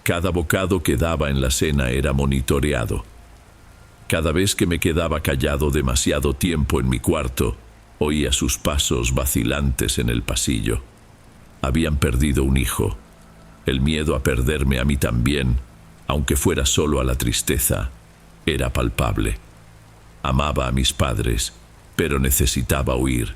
Cada bocado que daba en la cena era monitoreado. Cada vez que me quedaba callado demasiado tiempo en mi cuarto, oía sus pasos vacilantes en el pasillo. Habían perdido un hijo. El miedo a perderme a mí también, aunque fuera solo a la tristeza, era palpable. Amaba a mis padres, pero necesitaba huir.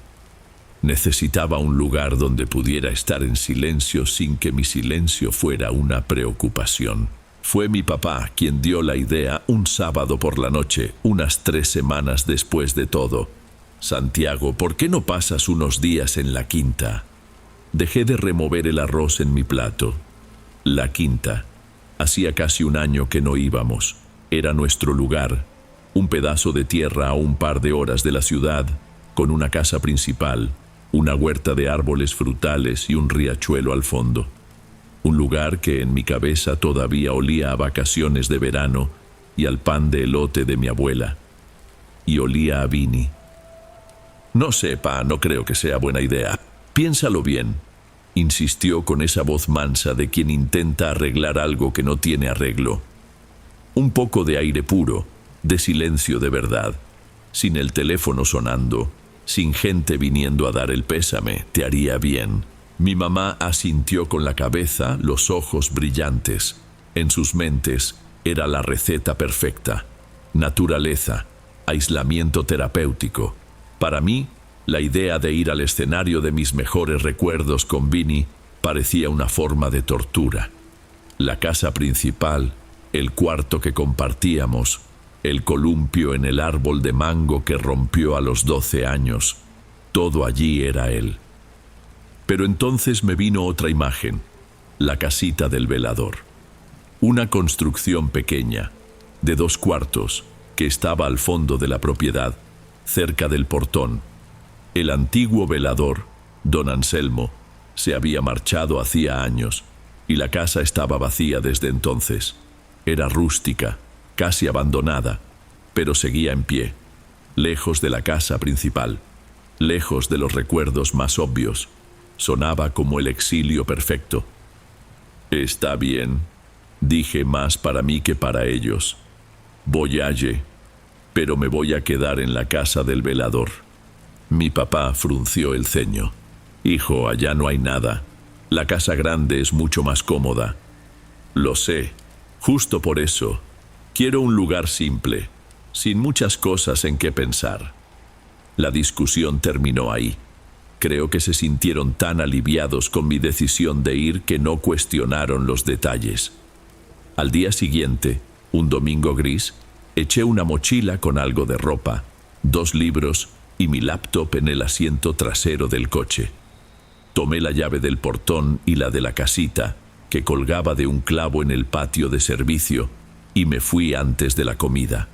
Necesitaba un lugar donde pudiera estar en silencio sin que mi silencio fuera una preocupación. Fue mi papá quien dio la idea un sábado por la noche, unas 3 semanas después de todo. Santiago, ¿por qué no pasas unos días en la quinta? Dejé de remover el arroz en mi plato. La quinta. Hacía casi 1 año que no íbamos. Era nuestro lugar. Un pedazo de tierra a un par de horas de la ciudad, con una casa principal, una huerta de árboles frutales y un riachuelo al fondo. Un lugar que en mi cabeza todavía olía a vacaciones de verano y al pan de elote de mi abuela. Y olía a Vini. No sé, pa, no creo que sea buena idea. Piénsalo bien. insistió con esa voz mansa de quien intenta arreglar algo que no tiene arreglo. Un poco de aire puro, de silencio de verdad, sin el teléfono sonando, sin gente viniendo a dar el pésame, te haría bien. Mi mamá asintió con la cabeza, los ojos brillantes. En sus mentes era la receta perfecta. Naturaleza, aislamiento terapéutico. Para mí, la idea de ir al escenario de mis mejores recuerdos con Vinny parecía una forma de tortura. La casa principal, el cuarto que compartíamos, el columpio en el árbol de mango que rompió a los 12 años, todo allí era él. Pero entonces me vino otra imagen, la casita del velador. Una construcción pequeña, de 2 cuartos, que estaba al fondo de la propiedad, cerca del portón. El antiguo velador, don Anselmo, se había marchado hacía años, y la casa estaba vacía desde entonces. Era rústica, casi abandonada, pero seguía en pie, lejos de la casa principal, lejos de los recuerdos más obvios. Sonaba como el exilio perfecto. Está bien, dije más para mí que para ellos. Voyage, pero me voy a quedar en la casa del velador. Mi papá frunció el ceño. Hijo, allá no hay nada. La casa grande es mucho más cómoda. Lo sé. Justo por eso, quiero un lugar simple, sin muchas cosas en qué pensar. La discusión terminó ahí. Creo que se sintieron tan aliviados con mi decisión de ir que no cuestionaron los detalles. Al día siguiente, un domingo gris, eché una mochila con algo de ropa, 2 libros y mi laptop en el asiento trasero del coche. Tomé la llave del portón y la de la casita, que colgaba de un clavo en el patio de servicio, y me fui antes de la comida.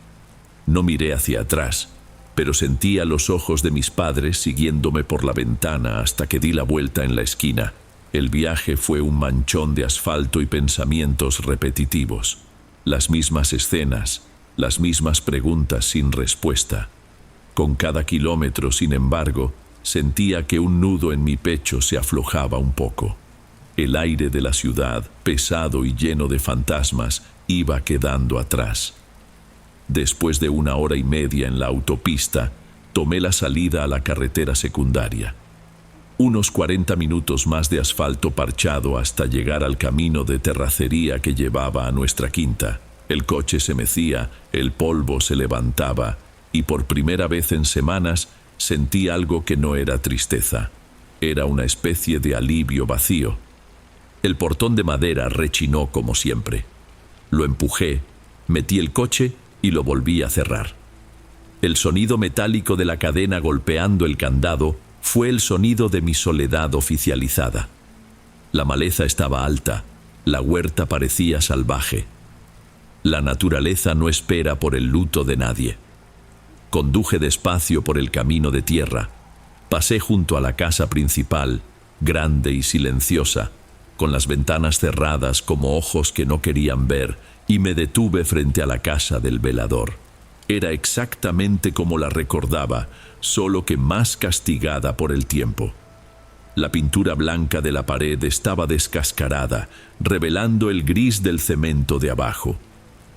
No miré hacia atrás, pero sentía los ojos de mis padres siguiéndome por la ventana hasta que di la vuelta en la esquina. El viaje fue un manchón de asfalto y pensamientos repetitivos. Las mismas escenas, las mismas preguntas sin respuesta. Con cada kilómetro, sin embargo, sentía que un nudo en mi pecho se aflojaba un poco. El aire de la ciudad, pesado y lleno de fantasmas, iba quedando atrás. Después de 1 hora y media en la autopista, tomé la salida a la carretera secundaria. Unos 40 minutos más de asfalto parchado hasta llegar al camino de terracería que llevaba a nuestra quinta. El coche se mecía, el polvo se levantaba, y por primera vez en semanas sentí algo que no era tristeza. Era una especie de alivio vacío. El portón de madera rechinó como siempre. Lo empujé, metí el coche y lo volví a cerrar. El sonido metálico de la cadena golpeando el candado fue el sonido de mi soledad oficializada. La maleza estaba alta, la huerta parecía salvaje. La naturaleza no espera por el luto de nadie. Conduje despacio por el camino de tierra. Pasé junto a la casa principal, grande y silenciosa, con las ventanas cerradas como ojos que no querían ver, y me detuve frente a la casa del velador. Era exactamente como la recordaba, solo que más castigada por el tiempo. La pintura blanca de la pared estaba descascarada, revelando el gris del cemento de abajo.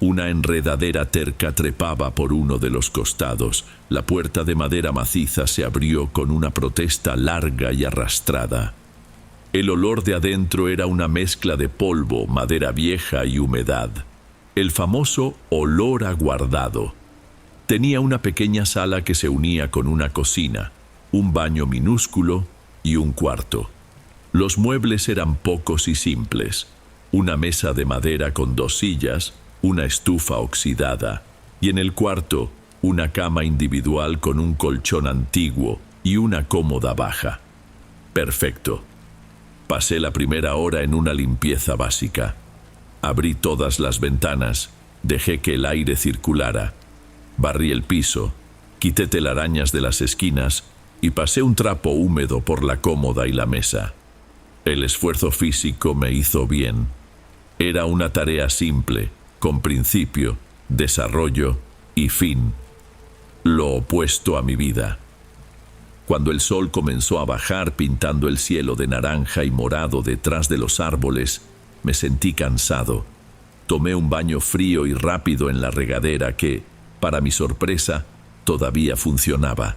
Una enredadera terca trepaba por uno de los costados. La puerta de madera maciza se abrió con una protesta larga y arrastrada. El olor de adentro era una mezcla de polvo, madera vieja y humedad. El famoso olor a guardado. Tenía una pequeña sala que se unía con una cocina, un baño minúsculo y un cuarto. Los muebles eran pocos y simples. Una mesa de madera con 2 sillas, una estufa oxidada, y en el cuarto una cama individual con un colchón antiguo y una cómoda baja. Perfecto. Pasé la primera hora en una limpieza básica. Abrí todas las ventanas, dejé que el aire circulara, barrí el piso, quité telarañas de las esquinas y pasé un trapo húmedo por la cómoda y la mesa. El esfuerzo físico me hizo bien. Era una tarea simple, con principio, desarrollo y fin. Lo opuesto a mi vida. Cuando el sol comenzó a bajar pintando el cielo de naranja y morado detrás de los árboles, me sentí cansado. Tomé un baño frío y rápido en la regadera que, para mi sorpresa, todavía funcionaba.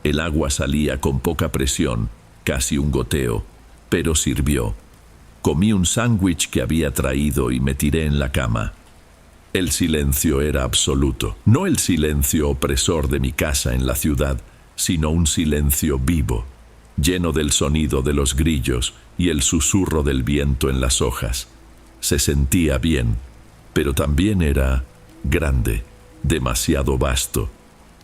El agua salía con poca presión, casi un goteo, pero sirvió. Comí un sándwich que había traído y me tiré en la cama. El silencio era absoluto. No el silencio opresor de mi casa en la ciudad, sino un silencio vivo, lleno del sonido de los grillos y el susurro del viento en las hojas. Se sentía bien, pero también era grande, demasiado vasto.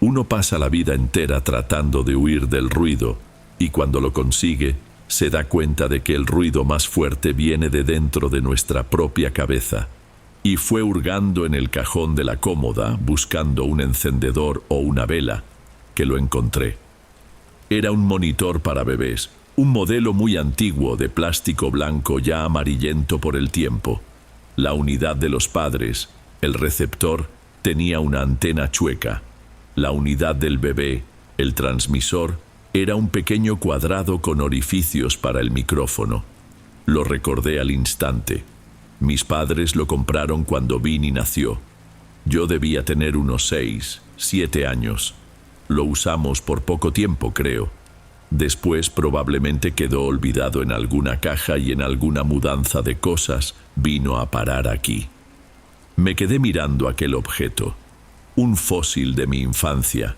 Uno pasa la vida entera tratando de huir del ruido, y cuando lo consigue, se da cuenta de que el ruido más fuerte viene de dentro de nuestra propia cabeza. Y fue hurgando en el cajón de la cómoda, buscando un encendedor o una vela, que lo encontré. Era un monitor para bebés, un modelo muy antiguo de plástico blanco ya amarillento por el tiempo. La unidad de los padres, el receptor, tenía una antena chueca. La unidad del bebé, el transmisor, era un pequeño cuadrado con orificios para el micrófono. Lo recordé al instante. Mis padres lo compraron cuando Vinny nació. Yo debía tener unos 6, 7 años. Lo usamos por poco tiempo, creo. Después probablemente quedó olvidado en alguna caja y en alguna mudanza de cosas vino a parar aquí. Me quedé mirando aquel objeto, un fósil de mi infancia,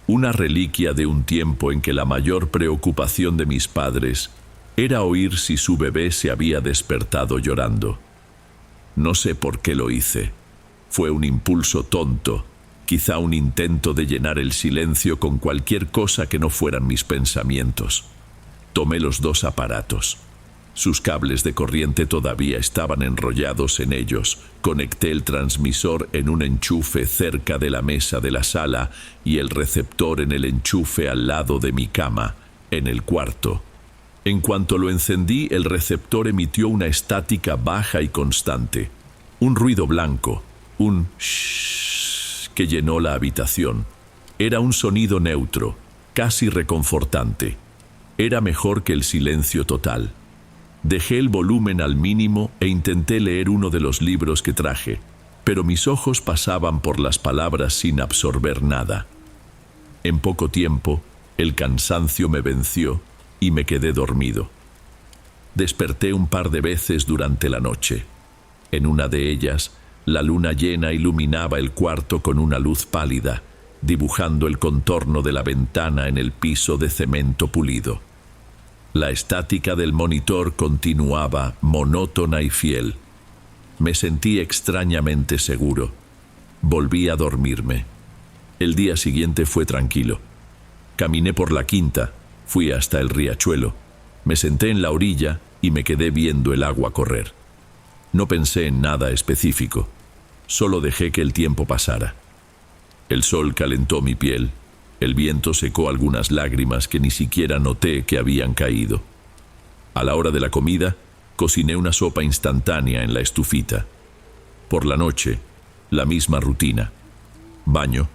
una reliquia de un tiempo en que la mayor preocupación de mis padres era oír si su bebé se había despertado llorando. No sé por qué lo hice. Fue un impulso tonto, quizá un intento de llenar el silencio con cualquier cosa que no fueran mis pensamientos. Tomé los dos aparatos. Sus cables de corriente todavía estaban enrollados en ellos. Conecté el transmisor en un enchufe cerca de la mesa de la sala y el receptor en el enchufe al lado de mi cama, en el cuarto. En cuanto lo encendí, el receptor emitió una estática baja y constante. Un ruido blanco, un shhh que llenó la habitación. Era un sonido neutro, casi reconfortante. Era mejor que el silencio total. Dejé el volumen al mínimo e intenté leer uno de los libros que traje, pero mis ojos pasaban por las palabras sin absorber nada. En poco tiempo, el cansancio me venció y me quedé dormido. Desperté un par de veces durante la noche. En una de ellas, la luna llena iluminaba el cuarto con una luz pálida, dibujando el contorno de la ventana en el piso de cemento pulido. La estática del monitor continuaba monótona y fiel. Me sentí extrañamente seguro. Volví a dormirme. El día siguiente fue tranquilo. Caminé por la quinta, fui hasta el riachuelo, me senté en la orilla y me quedé viendo el agua correr. No pensé en nada específico, solo dejé que el tiempo pasara. El sol calentó mi piel, el viento secó algunas lágrimas que ni siquiera noté que habían caído. A la hora de la comida, cociné una sopa instantánea en la estufita. Por la noche, la misma rutina: baño,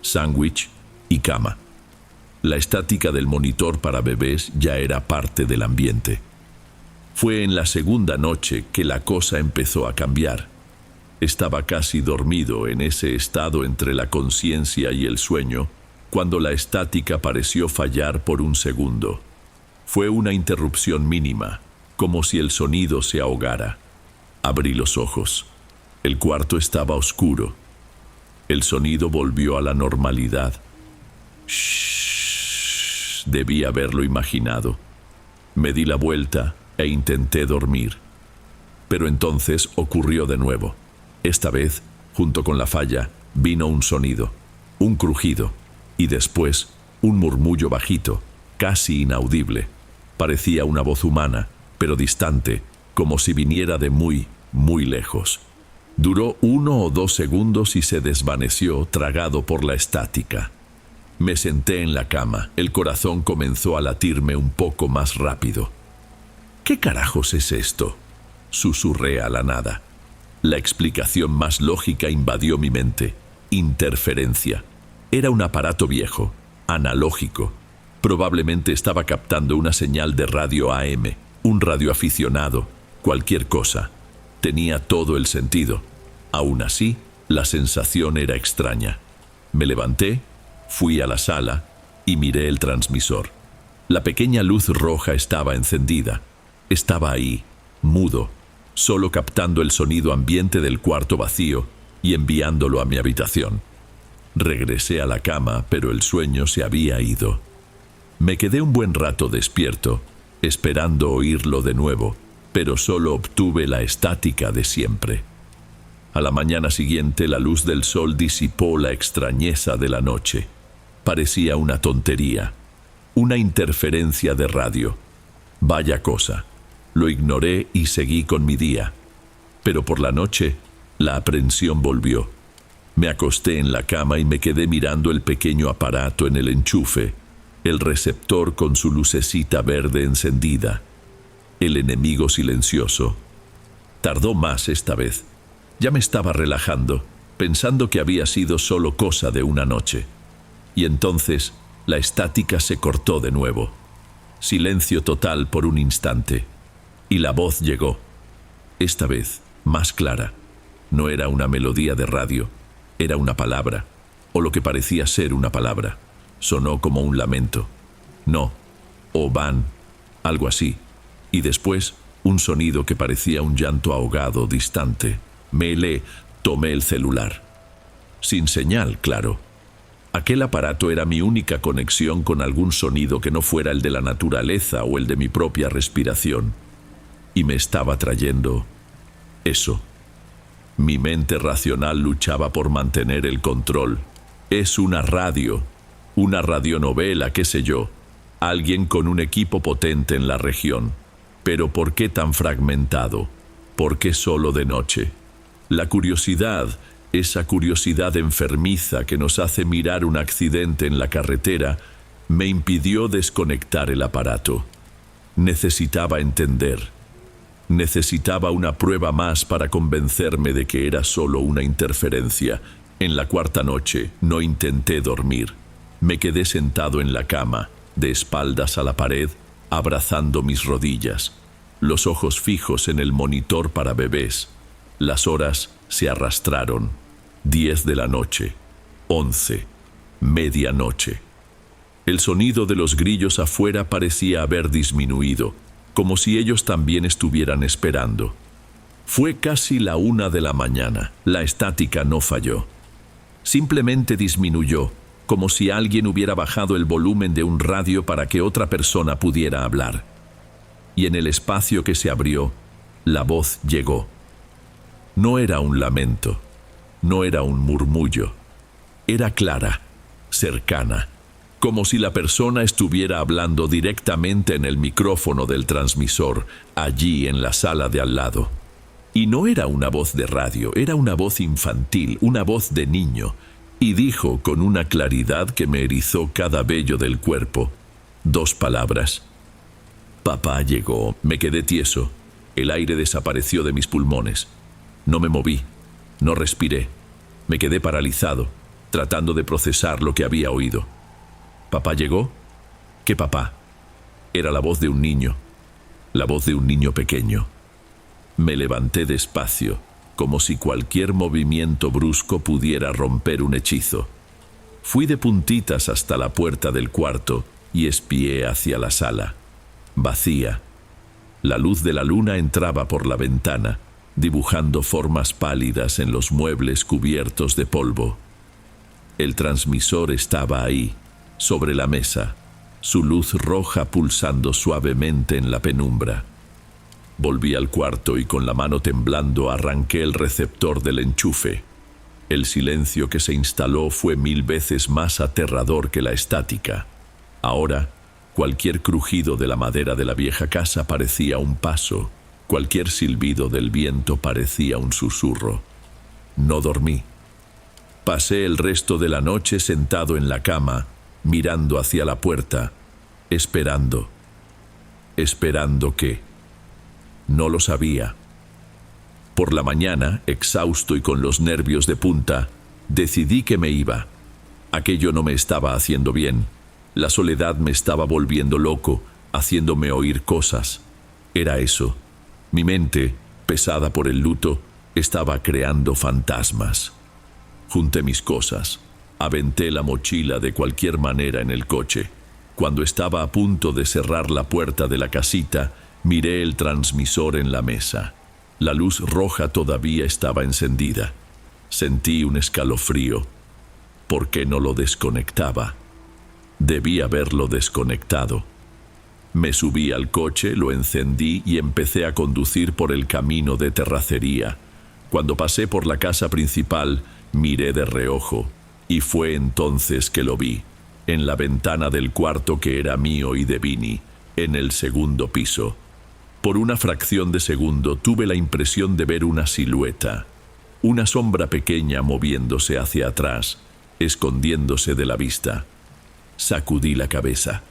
sándwich y cama. La estática del monitor para bebés ya era parte del ambiente. Fue en la segunda noche que la cosa empezó a cambiar. Estaba casi dormido en ese estado entre la conciencia y el sueño, cuando la estática pareció fallar por un segundo. Fue una interrupción mínima, como si el sonido se ahogara. Abrí los ojos. El cuarto estaba oscuro. El sonido volvió a la normalidad. Shhh, debí haberlo imaginado. Me di la vuelta e intenté dormir. Pero entonces ocurrió de nuevo. Esta vez, junto con la falla, vino un sonido, un crujido, y después un murmullo bajito, casi inaudible. Parecía una voz humana, pero distante, como si viniera de muy, muy lejos. Duró 1 o 2 segundos y se desvaneció, tragado por la estática. Me senté en la cama, el corazón comenzó a latirme un poco más rápido. ¿Qué carajos es esto?, susurré a la nada. La explicación más lógica invadió mi mente. Interferencia. Era un aparato viejo, analógico. Probablemente estaba captando una señal de radio AM, un radioaficionado, cualquier cosa. Tenía todo el sentido. Aún así, la sensación era extraña. Me levanté, fui a la sala y miré el transmisor. La pequeña luz roja estaba encendida. Estaba ahí, mudo, solo captando el sonido ambiente del cuarto vacío y enviándolo a mi habitación. Regresé a la cama, pero el sueño se había ido. Me quedé un buen rato despierto, esperando oírlo de nuevo, pero solo obtuve la estática de siempre. A la mañana siguiente, la luz del sol disipó la extrañeza de la noche. Parecía una tontería, una interferencia de radio. Vaya cosa. Lo ignoré y seguí con mi día. Pero por la noche, la aprensión volvió. Me acosté en la cama y me quedé mirando el pequeño aparato en el enchufe, el receptor con su lucecita verde encendida. El enemigo silencioso. Tardó más esta vez. Ya me estaba relajando, pensando que había sido solo cosa de una noche. Y entonces, la estática se cortó de nuevo. Silencio total por un instante. Y la voz llegó. Esta vez, más clara. No era una melodía de radio, era una palabra, o lo que parecía ser una palabra. Sonó como un lamento. No, o van, algo así. Y después, un sonido que parecía un llanto ahogado, distante. Tomé el celular. Sin señal, claro. Aquel aparato era mi única conexión con algún sonido que no fuera el de la naturaleza o el de mi propia respiración. Y me estaba trayendo eso. Mi mente racional luchaba por mantener el control. Es una radio, una radionovela, qué sé yo. Alguien con un equipo potente en la región. Pero ¿por qué tan fragmentado? ¿Por qué solo de noche? La curiosidad, esa curiosidad enfermiza que nos hace mirar un accidente en la carretera, me impidió desconectar el aparato. Necesitaba entender. Necesitaba una prueba más para convencerme de que era solo una interferencia. En la cuarta noche no intenté dormir. Me quedé sentado en la cama, de espaldas a la pared, abrazando mis rodillas, los ojos fijos en el monitor para bebés. Las horas se arrastraron. 10 de la noche, 11, medianoche. El sonido de los grillos afuera parecía haber disminuido, como si ellos también estuvieran esperando. Fue casi la 1 de la mañana. La estática no falló. Simplemente disminuyó, como si alguien hubiera bajado el volumen de un radio para que otra persona pudiera hablar. Y en el espacio que se abrió, la voz llegó. No era un lamento, no era un murmullo. Era clara, cercana, como si la persona estuviera hablando directamente en el micrófono del transmisor, allí en la sala de al lado. Y no era una voz de radio, era una voz infantil, una voz de niño, y dijo con una claridad que me erizó cada vello del cuerpo, 2 palabras. Papá llegó. Me quedé tieso. El aire desapareció de mis pulmones. No me moví, no respiré. Me quedé paralizado, tratando de procesar lo que había oído. ¿Papá llegó? ¿Qué papá? Era la voz de un niño, la voz de un niño pequeño. Me levanté despacio, como si cualquier movimiento brusco pudiera romper un hechizo. Fui de puntitas hasta la puerta del cuarto y espié hacia la sala. Vacía. La luz de la luna entraba por la ventana, dibujando formas pálidas en los muebles cubiertos de polvo. El transmisor estaba ahí, sobre la mesa, su luz roja pulsando suavemente en la penumbra. Volví al cuarto y con la mano temblando arranqué el receptor del enchufe. El silencio que se instaló fue 1000 veces más aterrador que la estática. Ahora, cualquier crujido de la madera de la vieja casa parecía un paso, cualquier silbido del viento parecía un susurro. No dormí. Pasé el resto de la noche sentado en la cama, mirando hacia la puerta, esperando. ¿Esperando qué? No lo sabía. Por la mañana, exhausto y con los nervios de punta, decidí que me iba. Aquello no me estaba haciendo bien. La soledad me estaba volviendo loco, haciéndome oír cosas. Era eso. Mi mente, pesada por el luto, estaba creando fantasmas. Junté mis cosas. Aventé la mochila de cualquier manera en el coche. Cuando estaba a punto de cerrar la puerta de la casita, miré el transmisor en la mesa. La luz roja todavía estaba encendida. Sentí un escalofrío. ¿Por qué no lo desconectaba? Debí haberlo desconectado. Me subí al coche, lo encendí y empecé a conducir por el camino de terracería. Cuando pasé por la casa principal, miré de reojo, y fue entonces que lo vi, en la ventana del cuarto que era mío y de Vini, en el segundo piso. Por una fracción de segundo tuve la impresión de ver una silueta, una sombra pequeña moviéndose hacia atrás, escondiéndose de la vista. Sacudí la cabeza.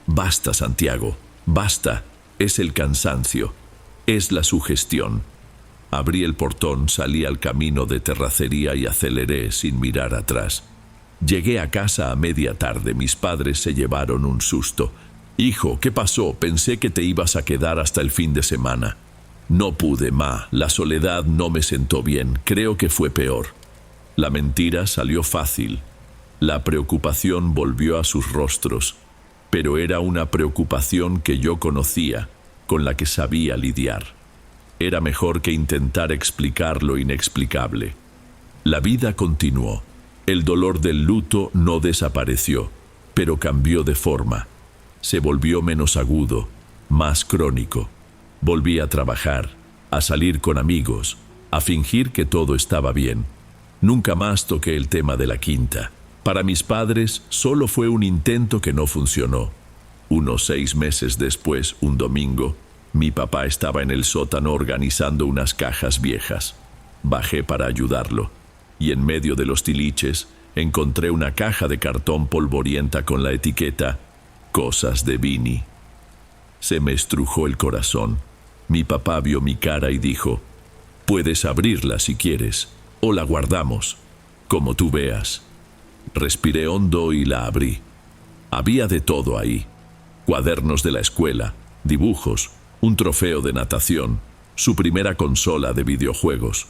Basta, Santiago, basta. Es el cansancio, es la sugestión. Abrí el portón, salí al camino de terracería y aceleré sin mirar atrás. Llegué a casa a media tarde. Mis padres se llevaron un susto. «Hijo, ¿qué pasó? Pensé que te ibas a quedar hasta el fin de semana». «No pude, ma. La soledad no me sentó bien. Creo que fue peor». La mentira salió fácil. La preocupación volvió a sus rostros, pero era una preocupación que yo conocía, con la que sabía lidiar. Era mejor que intentar explicar lo inexplicable. La vida continuó. El dolor del luto no desapareció, pero cambió de forma. Se volvió menos agudo, más crónico. Volví a trabajar, a salir con amigos, a fingir que todo estaba bien. Nunca más toqué el tema de la quinta. Para mis padres, solo fue un intento que no funcionó. Unos 6 meses después, un domingo, mi papá estaba en el sótano organizando unas cajas viejas. Bajé para ayudarlo, y en medio de los tiliches encontré una caja de cartón polvorienta con la etiqueta «Cosas de Vini». Se me estrujó el corazón. Mi papá vio mi cara y dijo: «Puedes abrirla si quieres, o la guardamos, como tú veas». Respiré hondo y la abrí. Había de todo ahí: cuadernos de la escuela, dibujos, un trofeo de natación, su primera consola de videojuegos.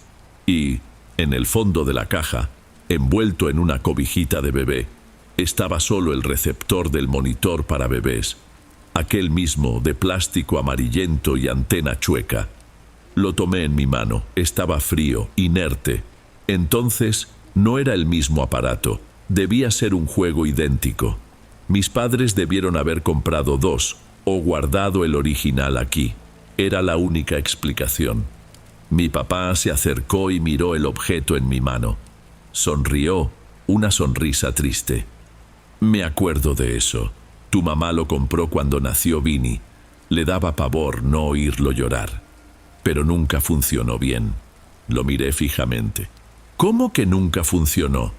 Y, en el fondo de la caja, envuelto en una cobijita de bebé, estaba solo el receptor del monitor para bebés, aquel mismo de plástico amarillento y antena chueca. Lo tomé en mi mano. Estaba frío, inerte. Entonces, no era el mismo aparato. Debía ser un juego idéntico. Mis padres debieron haber comprado 2 o guardado el original aquí. Era la única explicación. Mi papá se acercó y miró el objeto en mi mano. Sonrió, una sonrisa triste. «Me acuerdo de eso. Tu mamá lo compró cuando nació Vini. Le daba pavor no oírlo llorar. Pero nunca funcionó bien». Lo miré fijamente. «¿Cómo que nunca funcionó?»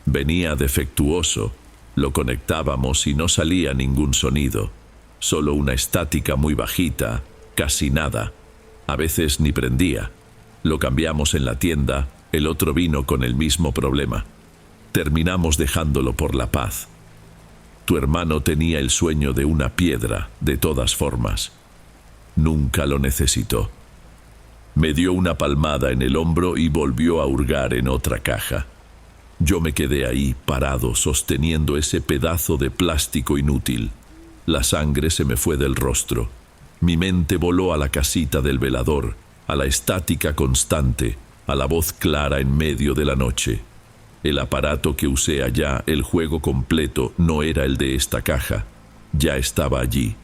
«Venía defectuoso. Lo conectábamos y no salía ningún sonido. Solo una estática muy bajita, casi nada. A veces ni prendía. Lo cambiamos en la tienda, el otro vino con el mismo problema. Terminamos dejándolo por la paz. Tu hermano tenía el sueño de una piedra, de todas formas. Nunca lo necesitó». Me dio una palmada en el hombro y volvió a hurgar en otra caja. Yo me quedé ahí, parado, sosteniendo ese pedazo de plástico inútil. La sangre se me fue del rostro. Mi mente voló a la casita del velador, a la estática constante, a la voz clara en medio de la noche. El aparato que usé allá, el juego completo, no era el de esta caja. Ya estaba allí.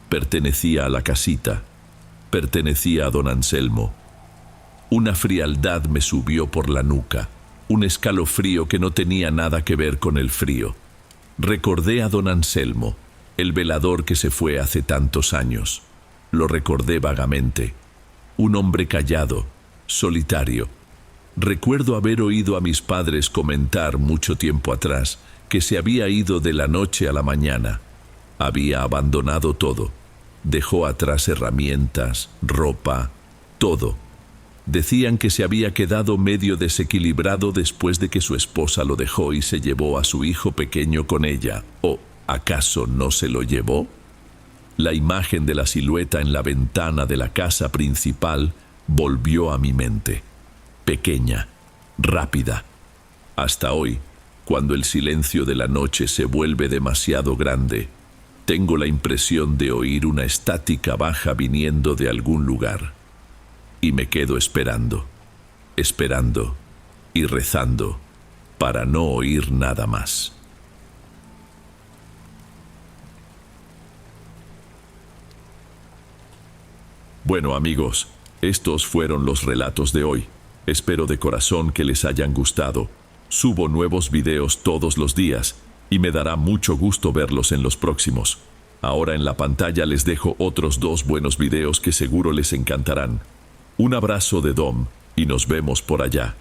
Pertenecía a la casita. Pertenecía a don Anselmo. Una frialdad me subió por la nuca, un escalofrío que no tenía nada que ver con el frío. Recordé a don Anselmo, el velador que se fue hace tantos años. Lo recordé vagamente. Un hombre callado, solitario. Recuerdo haber oído a mis padres comentar mucho tiempo atrás que se había ido de la noche a la mañana. Había abandonado todo. Dejó atrás herramientas, ropa, todo. Decían que se había quedado medio desequilibrado después de que su esposa lo dejó y se llevó a su hijo pequeño con ella, o ¿Acaso no se lo llevó? La imagen de la silueta en la ventana de la casa principal volvió a mi mente. Pequeña, rápida. Hasta hoy, cuando el silencio de la noche se vuelve demasiado grande, tengo la impresión de oír una estática baja viniendo de algún lugar. Y me quedo esperando, esperando y rezando para no oír nada más. Bueno, amigos, estos fueron los relatos de hoy. Espero de corazón que les hayan gustado. Subo nuevos videos todos los días y me dará mucho gusto verlos en los próximos. Ahora en la pantalla les dejo otros 2 buenos videos que seguro les encantarán. Un abrazo de Dom y nos vemos por allá.